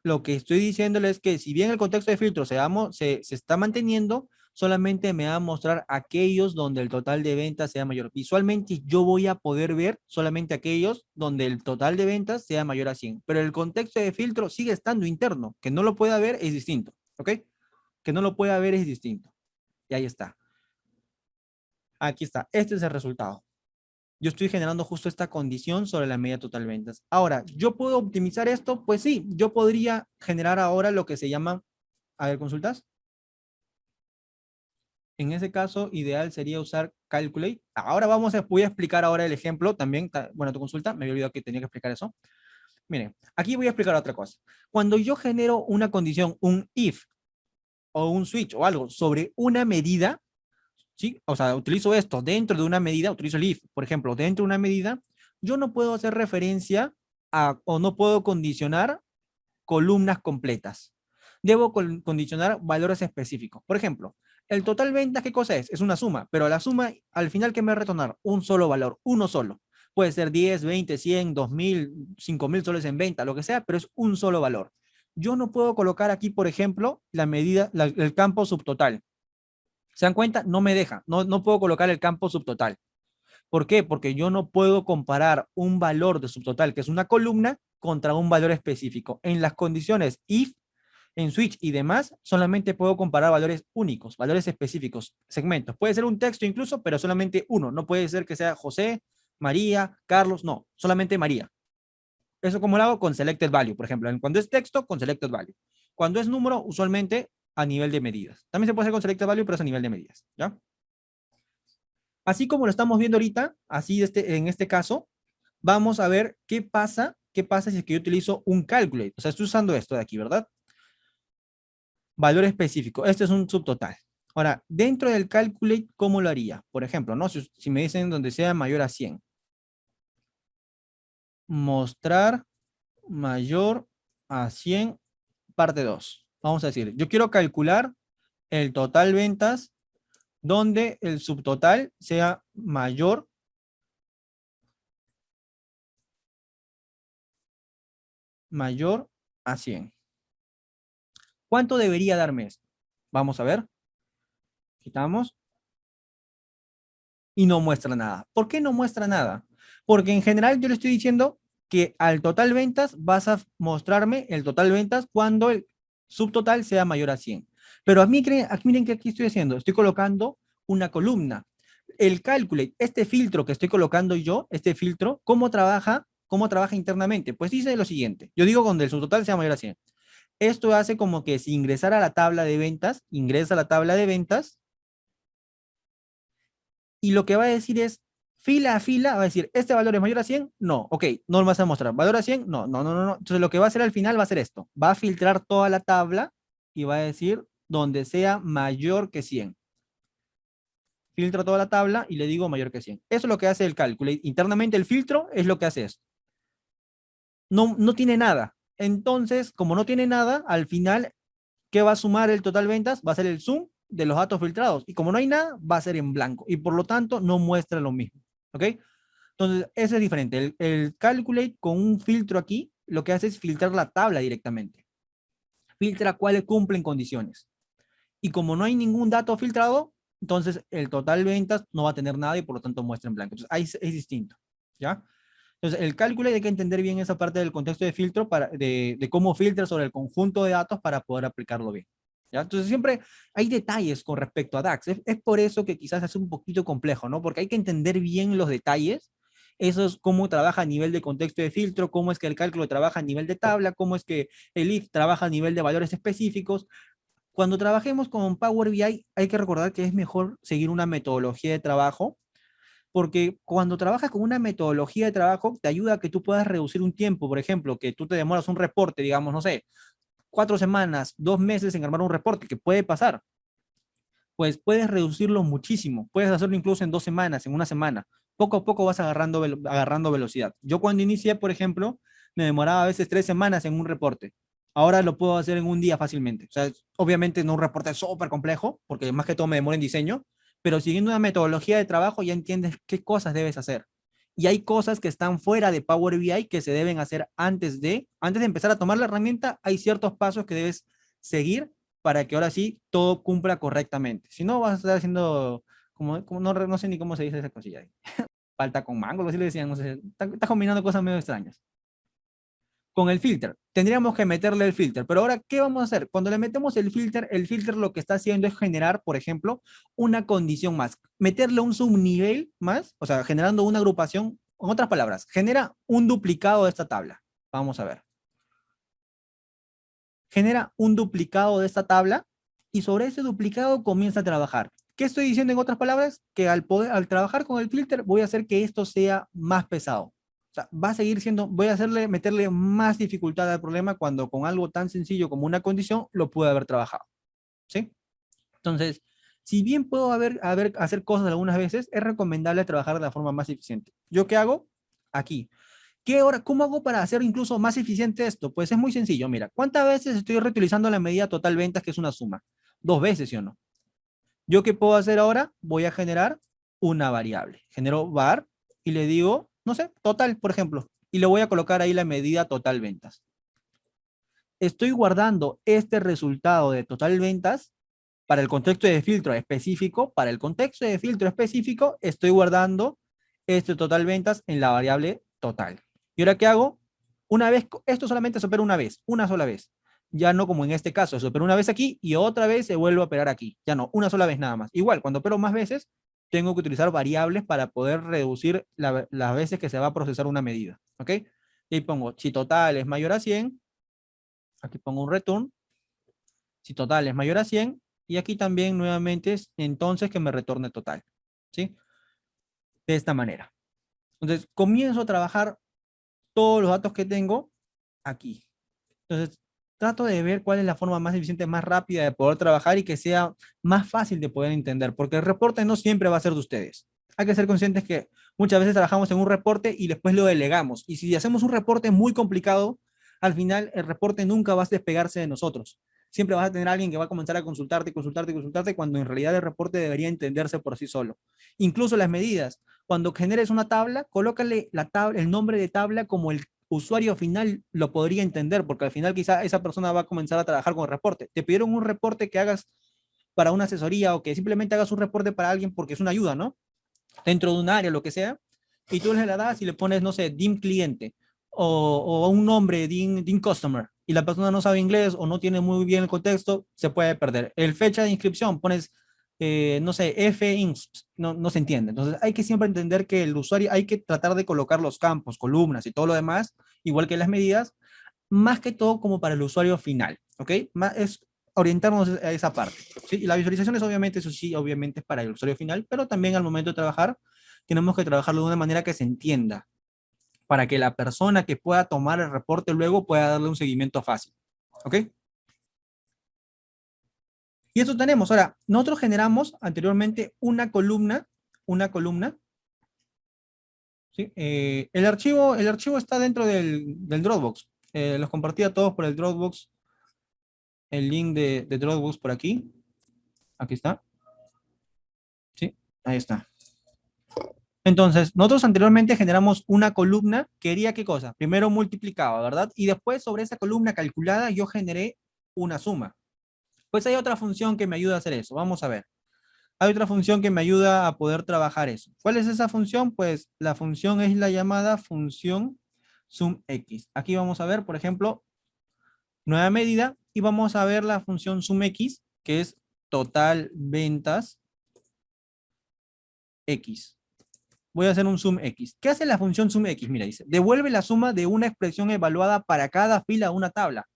Lo que estoy diciéndole es que si bien el contexto de filtro se está manteniendo, solamente me va a mostrar aquellos donde el total de ventas sea mayor. Visualmente yo voy a poder ver solamente aquellos donde el total de ventas sea mayor a 100, pero el contexto de filtro sigue estando interno. Que no lo pueda ver es distinto, ¿ok? Que no lo pueda ver es distinto. Y ahí está. Aquí está. Este es el resultado. Yo estoy generando justo esta condición sobre la media total ventas. Ahora, ¿yo puedo optimizar esto? Pues sí, yo podría generar ahora lo que se llama, a ver, consultas. En ese caso, ideal sería usar Calculate. Ahora voy a explicar ahora el ejemplo también. Bueno, tu consulta, me había olvidado que tenía que explicar eso. Miren, aquí voy a explicar otra cosa. Cuando yo genero una condición, un if o un switch o algo sobre una medida, ¿sí? O sea, utilizo esto dentro de una medida, utilizo el if, por ejemplo, dentro de una medida, yo no puedo hacer referencia a, o no puedo condicionar columnas completas. Debo condicionar valores específicos. Por ejemplo, el total ventas, ¿qué cosa es? Es una suma, pero la suma, al final, ¿qué me va a retornar? Un solo valor, uno solo. Puede ser 10, 20, 100, 2000, 5000 soles en venta, lo que sea, pero es un solo valor. Yo no puedo colocar aquí, por ejemplo, la medida, el campo subtotal. ¿Se dan cuenta? No me deja, no puedo colocar el campo subtotal. ¿Por qué? Porque yo no puedo comparar un valor de subtotal, que es una columna, contra un valor específico. En las condiciones if, en switch y demás, solamente puedo comparar valores únicos, valores específicos, segmentos. Puede ser un texto incluso, pero solamente uno. No puede ser que sea José, María, Carlos, no, solamente María. ¿Eso cómo lo hago? Con selected value, por ejemplo. Cuando es texto, con selected value. Cuando es número, usualmente a nivel de medidas. También se puede hacer con selected value, pero es a nivel de medidas, ¿ya? Así como lo estamos viendo ahorita, así en este caso, vamos a ver qué pasa si es que yo utilizo un calculate. O sea, estoy usando esto de aquí, ¿verdad? Valor específico. Este es un subtotal. Ahora, dentro del calculate, ¿cómo lo haría? Por ejemplo, ¿no? Si me dicen donde sea mayor a 100. Mostrar mayor a 100, parte 2. Vamos a decir, yo quiero calcular el total ventas donde el subtotal sea mayor a 100. ¿Cuánto debería darme esto? Vamos a ver. Quitamos. Y no muestra nada. ¿Por qué no muestra nada? Porque en general yo le estoy diciendo que al total ventas vas a mostrarme el total ventas cuando el subtotal sea mayor a 100. Pero a mí, aquí miren que aquí estoy haciendo. Estoy colocando una columna. El calculate, este filtro que estoy colocando yo, este filtro, ¿cómo trabaja? ¿Cómo trabaja internamente? Pues dice lo siguiente. Yo digo cuando el subtotal sea mayor a 100. Esto hace como que si ingresara a la tabla de ventas, ingresa a la tabla de ventas y lo que va a decir es, fila a fila, va a decir, ¿este valor es mayor a 100? No, ok, no lo vas a mostrar. ¿Valor a 100? No, no, no, no. Entonces lo que va a hacer al final va a ser esto. Va a filtrar toda la tabla y va a decir donde sea mayor que 100. Filtro toda la tabla y le digo mayor que 100. Eso es lo que hace el cálculo. Internamente el filtro es lo que hace esto. No tiene nada. Entonces, como no tiene nada, al final, ¿qué va a sumar el total ventas? Va a ser el sum de los datos filtrados. Y como no hay nada, va a ser en blanco. Y por lo tanto, no muestra lo mismo. ¿Ok? Entonces, eso es diferente. El calculate con un filtro aquí, lo que hace es filtrar la tabla directamente. Filtra cuáles cumplen condiciones. Y como no hay ningún dato filtrado, entonces el total ventas no va a tener nada y por lo tanto muestra en blanco. Entonces, ahí es distinto. ¿Ya? Entonces, el cálculo hay que entender bien esa parte del contexto de filtro, de cómo filtra sobre el conjunto de datos para poder aplicarlo bien. ¿Ya? Entonces, siempre hay detalles con respecto a DAX. Es por eso que quizás es un poquito complejo, ¿no? Porque hay que entender bien los detalles. Eso es cómo trabaja a nivel de contexto de filtro, cómo es que el cálculo trabaja a nivel de tabla, cómo es que el if trabaja a nivel de valores específicos. Cuando trabajemos con Power BI, hay que recordar que es mejor seguir una metodología de trabajo porque cuando trabajas con una metodología de trabajo, te ayuda a que tú puedas reducir un tiempo, por ejemplo, que tú te demoras un reporte, digamos, no sé, 4 semanas, 2 meses en armar un reporte, que puede pasar, pues puedes reducirlo muchísimo, puedes hacerlo incluso en 2 semanas, en una semana, poco a poco vas agarrando velocidad. Yo cuando inicié, por ejemplo, me demoraba a veces 3 semanas en un reporte. Ahora lo puedo hacer en un día fácilmente. O sea, obviamente no un reporte súper complejo, porque más que todo me demora en diseño, pero siguiendo una metodología de trabajo ya entiendes qué cosas debes hacer. Y hay cosas que están fuera de Power BI que se deben hacer antes de empezar a tomar la herramienta, hay ciertos pasos que debes seguir para que ahora sí todo cumpla correctamente. Si no, vas a estar haciendo, no sé ni cómo se dice esa cosilla ahí. Falta con mango, así le decían, no sé, está combinando cosas medio extrañas. Con el filter. Tendríamos que meterle el filter. Pero ahora, ¿qué vamos a hacer? Cuando le metemos el filter lo que está haciendo es generar, por ejemplo, una condición más. Meterle un subnivel más, o sea, generando una agrupación. En otras palabras, genera un duplicado de esta tabla. Vamos a ver. Genera un duplicado de esta tabla y sobre ese duplicado comienza a trabajar. ¿Qué estoy diciendo en otras palabras? Que al trabajar con el filter voy a hacer que esto sea más pesado. O sea, va a seguir siendo, voy a meterle más dificultad al problema cuando con algo tan sencillo como una condición lo pude haber trabajado. ¿Sí? Entonces, si bien puedo hacer cosas algunas veces, es recomendable trabajar de la forma más eficiente. ¿Yo qué hago? Aquí. ¿Cómo hago para hacer incluso más eficiente esto? Pues es muy sencillo. Mira, ¿cuántas veces estoy reutilizando la medida total ventas, que es una suma? 2 veces, ¿sí o no? ¿Yo qué puedo hacer ahora? Voy a generar una variable. Genero var y le digo, no sé, total, por ejemplo. Y le voy a colocar ahí la medida total ventas. Estoy guardando este resultado de total ventas para el contexto de filtro específico. Para el contexto de filtro específico, estoy guardando este total ventas en la variable total. ¿Y ahora qué hago? Una vez, esto solamente se opera una vez, una sola vez. Ya no como en este caso, se opera una vez aquí y otra vez se vuelve a operar aquí. Ya no, una sola vez nada más. Igual, cuando opero más veces, tengo que utilizar variables para poder reducir las veces que se va a procesar una medida. ¿Ok? Y ahí pongo, si total es mayor a 100, aquí pongo un return, si total es mayor a 100, y aquí también nuevamente es entonces que me retorne total. ¿Sí? De esta manera. Entonces, comienzo a trabajar todos los datos que tengo aquí. Entonces, trato de ver cuál es la forma más eficiente, más rápida de poder trabajar y que sea más fácil de poder entender, porque el reporte no siempre va a ser de ustedes. Hay que ser conscientes que muchas veces trabajamos en un reporte y después lo delegamos. Y si hacemos un reporte muy complicado, al final el reporte nunca va a despegarse de nosotros. Siempre vas a tener a alguien que va a comenzar a consultarte, consultarte, consultarte, cuando en realidad el reporte debería entenderse por sí solo. Incluso las medidas. Cuando generes una tabla, colócale el nombre de tabla como el usuario final lo podría entender, porque al final quizá esa persona va a comenzar a trabajar con el reporte. Te pidieron un reporte que hagas para una asesoría o que simplemente hagas un reporte para alguien porque es una ayuda, ¿no? Dentro de un área, lo que sea, y tú le la das y le pones, no sé, DIM cliente o un nombre, DIM customer, y la persona no sabe inglés o no tiene muy bien el contexto, se puede perder. El fecha de inscripción, pones no sé, FINSP, no se entiende. Entonces hay que siempre entender que el usuario, hay que tratar de colocar los campos, columnas y todo lo demás, igual que las medidas, más que todo como para el usuario final, ¿ok? Es orientarnos a esa parte, ¿sí? Y la visualización es obviamente, eso sí, obviamente es para el usuario final, pero también al momento de trabajar, tenemos que trabajarlo de una manera que se entienda, para que la persona que pueda tomar el reporte luego pueda darle un seguimiento fácil, ¿ok? Y eso tenemos. Ahora, nosotros generamos anteriormente una columna, ¿sí? El archivo está dentro del Dropbox. Los compartí a todos por el Dropbox, el link de Dropbox por aquí. Aquí está. ¿Sí? Ahí está. Entonces, nosotros anteriormente generamos una columna que haría qué cosa. Primero multiplicaba, ¿verdad? Y después sobre esa columna calculada yo generé una suma. Pues hay otra función que me ayuda a hacer eso. Vamos a ver. Hay otra función que me ayuda a poder trabajar eso. ¿Cuál es esa función? Pues la función es la llamada función sumx. Aquí vamos a ver, por ejemplo, nueva medida y vamos a ver la función sumx, que es total ventas x. Voy a hacer un sumx. ¿Qué hace la función sumx? Mira, dice, devuelve la suma de una expresión evaluada para cada fila de una tabla.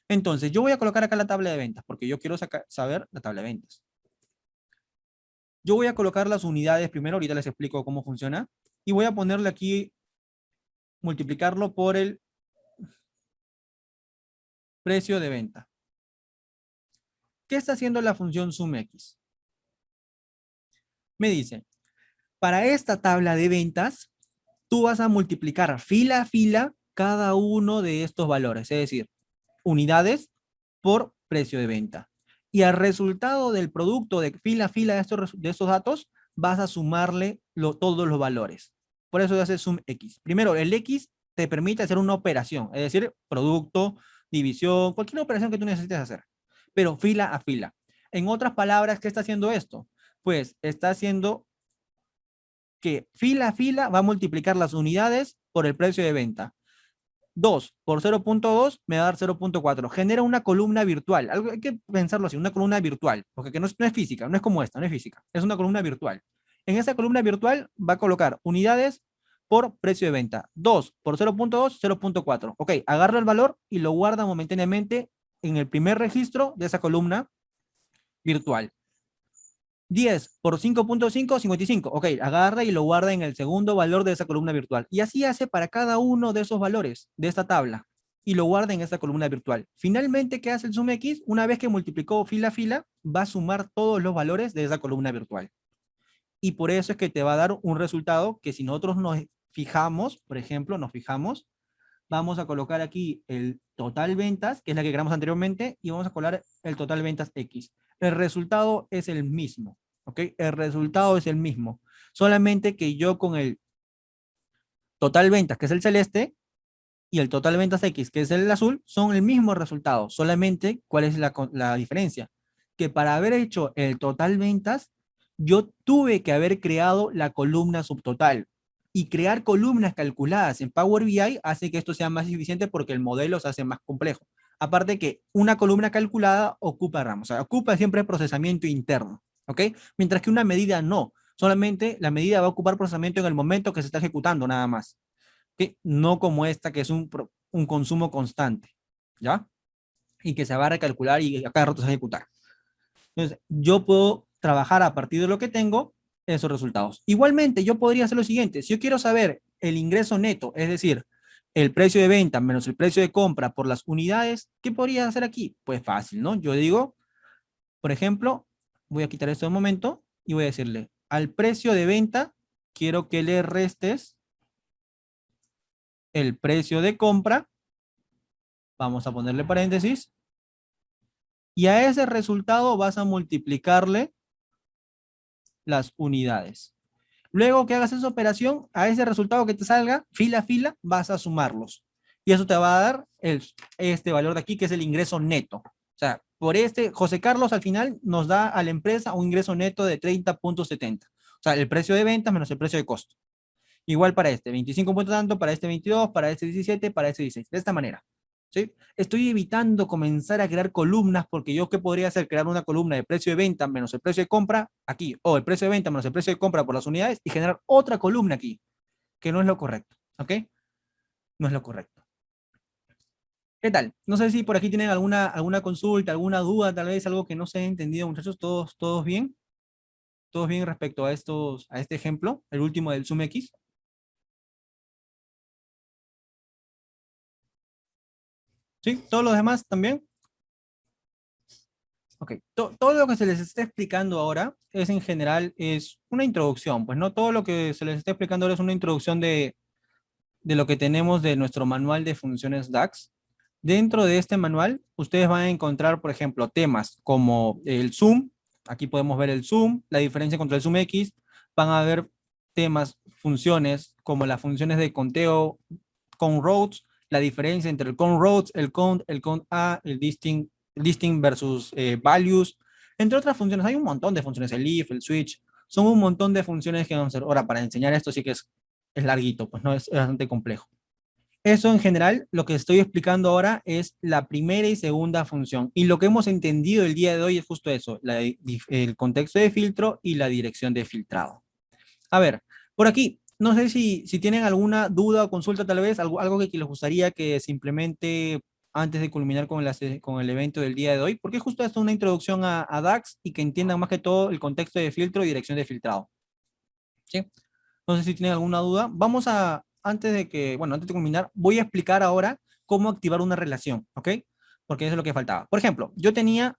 Entonces, yo voy a colocar acá la tabla de ventas porque yo quiero saber la tabla de ventas. Yo voy a colocar las unidades primero, ahorita les explico cómo funciona, y voy a ponerle aquí, multiplicarlo por el precio de venta. ¿Qué está haciendo la función sumx? Me dice, para esta tabla de ventas, tú vas a multiplicar fila a fila cada uno de estos valores, es decir, unidades por precio de venta. Y al resultado del producto de fila a fila de estos datos, vas a sumarle todos los valores. Por eso hace sum x. Primero, el x te permite hacer una operación, es decir, producto, división, cualquier operación que tú necesites hacer, pero fila a fila. En otras palabras, ¿qué está haciendo esto? Pues está haciendo que fila a fila va a multiplicar las unidades por el precio de venta. 2 por 0.2 me va a dar 0.4. Genera una columna virtual. Algo, hay que pensarlo así, una columna virtual, porque que no es física, no es como esta, no es física, es una columna virtual. En esa columna virtual va a colocar unidades por precio de venta. 2 por 0.2, 0.4. Ok, agarra el valor y lo guarda momentáneamente en el primer registro de esa columna virtual. 10 por 5.5, 55. Ok, agarra y lo guarda en el segundo valor de esa columna virtual. Y así hace para cada uno de esos valores de esta tabla. Y lo guarda en esta columna virtual. Finalmente, ¿qué hace el sum X? Una vez que multiplicó fila a fila, va a sumar todos los valores de esa columna virtual. Y por eso es que te va a dar un resultado que si nosotros nos fijamos, por ejemplo, nos fijamos, vamos a colocar aquí el total ventas, que es la que creamos anteriormente, y vamos a colar el total ventas X. El resultado es el mismo, ¿ok? El resultado es el mismo. Solamente que yo con el total ventas, que es el celeste, y el total ventas X, que es el azul, son el mismo resultado. Solamente, ¿cuál es la diferencia? Que para haber hecho el total ventas, yo tuve que haber creado la columna subtotal. Y crear columnas calculadas en Power BI hace que esto sea más eficiente porque el modelo se hace más complejo. Aparte que una columna calculada ocupa RAM, o sea, ocupa siempre procesamiento interno, ¿ok? Mientras que una medida no. Solamente la medida va a ocupar procesamiento en el momento que se está ejecutando, nada más. ¿Ok? No como esta que es un consumo constante, ¿ya? Y que se va a recalcular y a cada rato se va a ejecutar. Entonces, yo puedo trabajar a partir de lo que tengo esos resultados. Igualmente, yo podría hacer lo siguiente. Si yo quiero saber el ingreso neto, es decir, el precio de venta menos el precio de compra por las unidades, ¿qué podría hacer aquí? Pues fácil, ¿no? Yo digo, por ejemplo, voy a quitar esto de momento y voy a decirle, al precio de venta, quiero que le restes el precio de compra, vamos a ponerle paréntesis, y a ese resultado vas a multiplicarle las unidades. Luego que hagas esa operación, a ese resultado que te salga, fila a fila, vas a sumarlos. Y eso te va a dar este valor de aquí, que es el ingreso neto. O sea, por José Carlos al final nos da a la empresa un ingreso neto de 30.70. O sea, el precio de ventas menos el precio de costo. Igual para este, 25 puntos tanto, para este 22, para este 17, para este 16. De esta manera. ¿Sí? Estoy evitando comenzar a crear columnas porque yo qué podría hacer, crear una columna de precio de venta menos el precio de compra aquí, o el precio de venta menos el precio de compra por las unidades y generar otra columna aquí, que no es lo correcto. ¿Ok? No es lo correcto. ¿Qué tal? No sé si por aquí tienen alguna consulta, alguna duda, tal vez algo que no se haya entendido, muchachos. ¿Todos bien? ¿Todos bien respecto a este ejemplo, el último del Zoom X? ¿Sí? ¿Todos los demás también? Ok, todo lo que se les está explicando ahora es en general, es una introducción, pues no todo lo que se les está explicando ahora es una introducción de lo que tenemos de nuestro manual de funciones DAX. Dentro de este manual, ustedes van a encontrar, por ejemplo, temas como el zoom, aquí podemos ver el zoom, la diferencia contra el zoom X, van a ver temas, funciones como las funciones de conteo, count rows, la diferencia entre el count rows, el count A, el distinct versus values, entre otras funciones. Hay un montón de funciones, el if, el switch, son un montón de funciones que vamos a hacer. Ahora, para enseñar esto sí que es larguito, pues no es bastante complejo. Eso en general, lo que estoy explicando ahora es la primera y segunda función. Y lo que hemos entendido el día de hoy es justo eso, el contexto de filtro y la dirección de filtrado. A ver, por aquí, no sé si tienen alguna duda o consulta tal vez, algo que les gustaría que se implemente antes de culminar con el evento del día de hoy, porque justo esto es una introducción a DAX y que entiendan más que todo el contexto de filtro y dirección de filtrado. ¿Sí? No sé si tienen alguna duda. Antes de culminar, voy a explicar ahora cómo activar una relación, ¿ok? Porque eso es lo que faltaba. Por ejemplo, yo tenía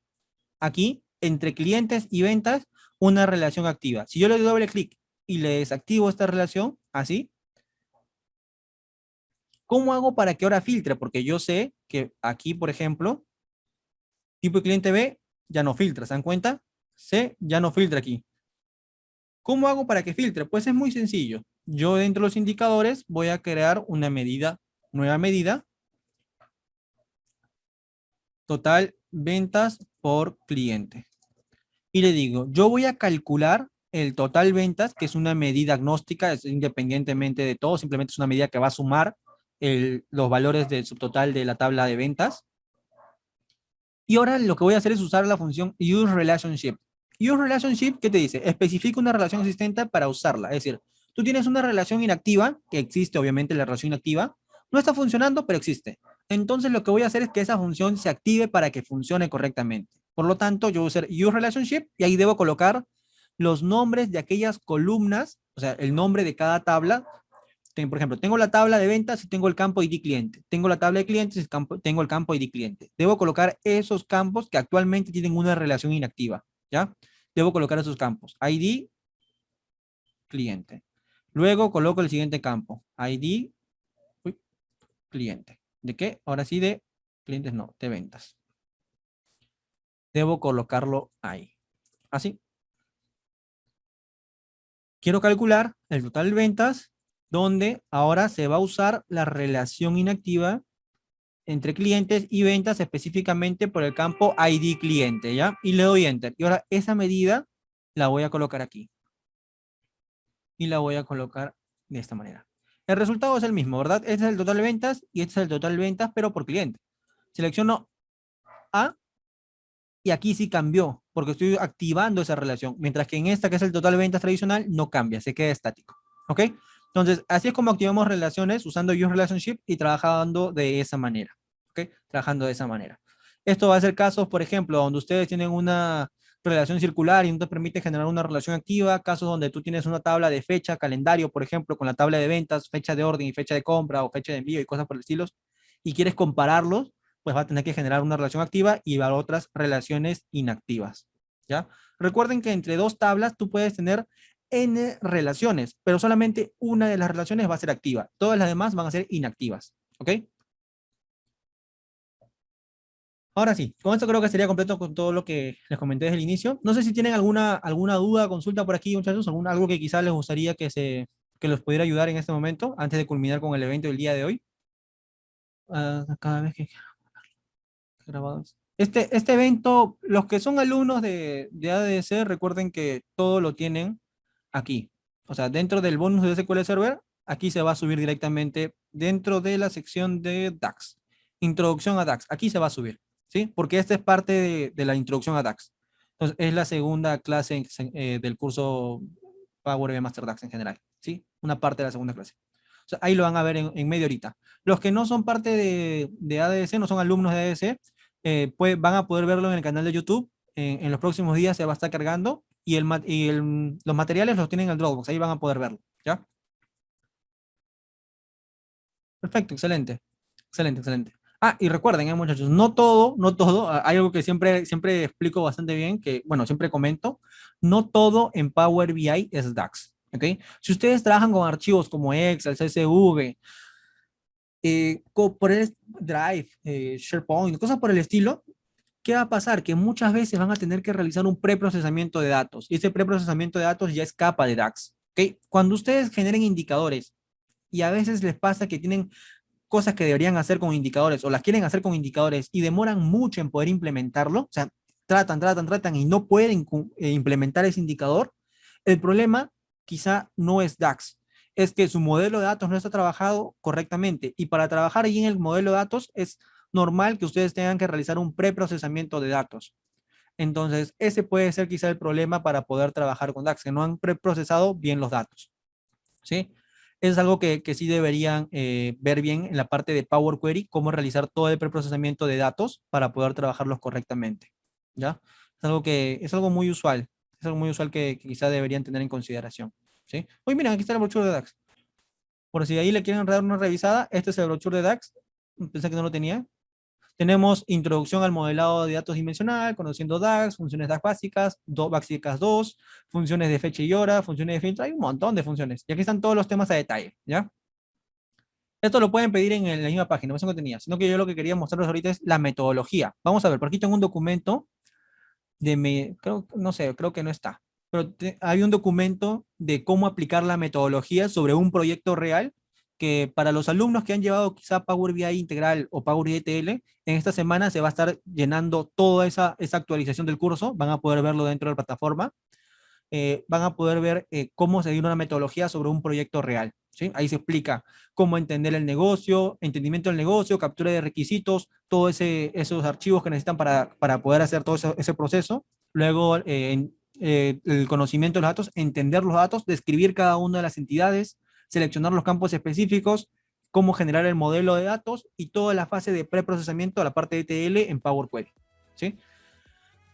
aquí, entre clientes y ventas, una relación activa. Si yo le doy doble clic y le desactivo esta relación, así, ¿cómo hago para que ahora filtre? Porque yo sé que aquí, por ejemplo, tipo de cliente B ya no filtra, ¿se dan cuenta? C ya no filtra aquí. ¿Cómo hago para que filtre? Pues es muy sencillo. Yo dentro de los indicadores voy a crear una nueva medida, total ventas por cliente. Y le digo, yo voy a calcular el total ventas, que es una medida agnóstica, es independientemente de todo, simplemente es una medida que va a sumar los valores del subtotal de la tabla de ventas. Y ahora lo que voy a hacer es usar la función useRelationship. UseRelationship, ¿qué te dice? Especifica una relación existente para usarla. Es decir, tú tienes una relación inactiva, que existe obviamente la relación inactiva, no está funcionando, pero existe. Entonces lo que voy a hacer es que esa función se active para que funcione correctamente. Por lo tanto, yo voy a usar useRelationship y ahí debo colocar los nombres de aquellas columnas, o sea, el nombre de cada tabla. Por ejemplo, tengo la tabla de ventas y tengo el campo ID cliente. Tengo la tabla de clientes y tengo el campo ID cliente. Debo colocar esos campos que actualmente tienen una relación inactiva, ¿ya? Debo colocar esos campos. ID cliente. Luego coloco el siguiente campo. ID cliente. ¿De qué? Ahora sí de clientes no, de ventas. Debo colocarlo ahí. Así. Quiero calcular el total de ventas, donde ahora se va a usar la relación inactiva entre clientes y ventas específicamente por el campo ID cliente, ¿ya? Y le doy Enter. Y ahora esa medida la voy a colocar aquí. Y la voy a colocar de esta manera. El resultado es el mismo, ¿verdad? Este es el total de ventas y este es el total de ventas, pero por cliente. Selecciono A y aquí sí cambió, porque estoy activando esa relación, mientras que en esta, que es el total de ventas tradicional, no cambia, se queda estático. ¿Ok? Entonces, así es como activamos relaciones usando useRelationship y trabajando de esa manera. ¿Ok? Trabajando de esa manera. Esto va a ser casos, por ejemplo, donde ustedes tienen una relación circular y no te permite generar una relación activa, casos donde tú tienes una tabla de fecha, calendario, por ejemplo, con la tabla de ventas, fecha de orden y fecha de compra o fecha de envío y cosas por el estilo, y quieres compararlos, pues va a tener que generar una relación activa y va a otras relaciones inactivas, ¿ya? Recuerden que entre dos tablas tú puedes tener N relaciones, pero solamente una de las relaciones va a ser activa. Todas las demás van a ser inactivas, ¿ok? Ahora sí, con esto creo que sería completo con todo lo que les comenté desde el inicio. No sé si tienen alguna duda, consulta por aquí, muchachos, algo que quizás les gustaría que los pudiera ayudar en este momento, antes de culminar con el evento del día de hoy. Cada vez que grabados. Este evento, los que son alumnos de ADC, recuerden que todo lo tienen aquí. O sea, dentro del bonus de SQL Server, aquí se va a subir directamente dentro de la sección de DAX. Introducción a DAX. Aquí se va a subir, ¿sí? Porque esta es parte de la introducción a DAX. Entonces, es la segunda clase del curso Power BI Master DAX en general, ¿sí? Una parte de la segunda clase. O sea, ahí lo van a ver en media horita. Los que no son parte de ADC, no son alumnos de ADC, pues van a poder verlo en el canal de YouTube. En los próximos días se va a estar cargando y, los materiales los tienen en el Dropbox. Ahí van a poder verlo. ¿Ya? Perfecto, excelente. Excelente, excelente. Ah, y recuerden, muchachos, no todo, hay algo que siempre explico bastante bien, que, bueno, siempre comento, no todo en Power BI es DAX, ¿ok? Si ustedes trabajan con archivos como Excel, CSV, por el Drive, SharePoint, cosas por el estilo, ¿qué va a pasar? Que muchas veces van a tener que realizar un preprocesamiento de datos y ese preprocesamiento de datos ya escapa de DAX. ¿Okay? Cuando ustedes generen indicadores y a veces les pasa que tienen cosas que deberían hacer con indicadores o las quieren hacer con indicadores y demoran mucho en poder implementarlo, o sea, tratan y no pueden implementar ese indicador, el problema quizá no es DAX, es que su modelo de datos no está trabajado correctamente y para trabajar ahí en el modelo de datos es normal que ustedes tengan que realizar un preprocesamiento de datos. Entonces, ese puede ser quizá el problema para poder trabajar con DAX, que no han preprocesado bien los datos. ¿Sí? Es algo que sí deberían ver bien en la parte de Power Query, cómo realizar todo el preprocesamiento de datos para poder trabajarlos correctamente. ¿Ya? Es algo muy usual. Es algo muy usual que quizá deberían tener en consideración. ¿Sí? Uy, miren, aquí está el brochure de DAX. Por si ahí le quieren dar una revisada, este es el brochure de DAX. Pensé que no lo tenía. Tenemos introducción al modelado de datos dimensional, conociendo DAX, funciones DAX básicas, básicas 2, funciones de fecha y hora, funciones de filtro, hay un montón de funciones. Y aquí están todos los temas a detalle, ¿ya? Esto lo pueden pedir en la misma página, no es lo que tenía, sino que yo lo que quería mostrarles ahorita es la metodología. Vamos a ver, por aquí tengo un documento no sé, creo que no está, pero hay un documento de cómo aplicar la metodología sobre un proyecto real que para los alumnos que han llevado quizá Power BI integral o Power BI TL, en esta semana se va a estar llenando toda esa actualización del curso, van a poder verlo dentro de la plataforma, van a poder ver cómo seguir una metodología sobre un proyecto real. ¿sí? Ahí se explica cómo entender el negocio, entendimiento del negocio, captura de requisitos, todos esos archivos que necesitan para poder hacer todo ese proceso. Luego, el conocimiento de los datos, entender los datos, describir cada una de las entidades, seleccionar los campos específicos, cómo generar el modelo de datos y toda la fase de preprocesamiento, la parte de ETL en Power Query, ¿sí?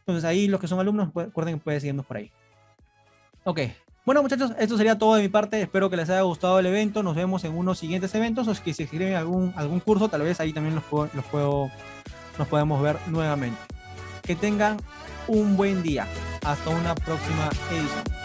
Entonces ahí los que son alumnos, recuerden que pueden seguirnos por ahí. Ok. Bueno, muchachos, esto sería todo de mi parte. Espero que les haya gustado el evento. Nos vemos en unos siguientes eventos. O si se inscriben a algún curso, tal vez ahí también nos podemos ver nuevamente. Que tengan un buen día. Hasta una próxima edición.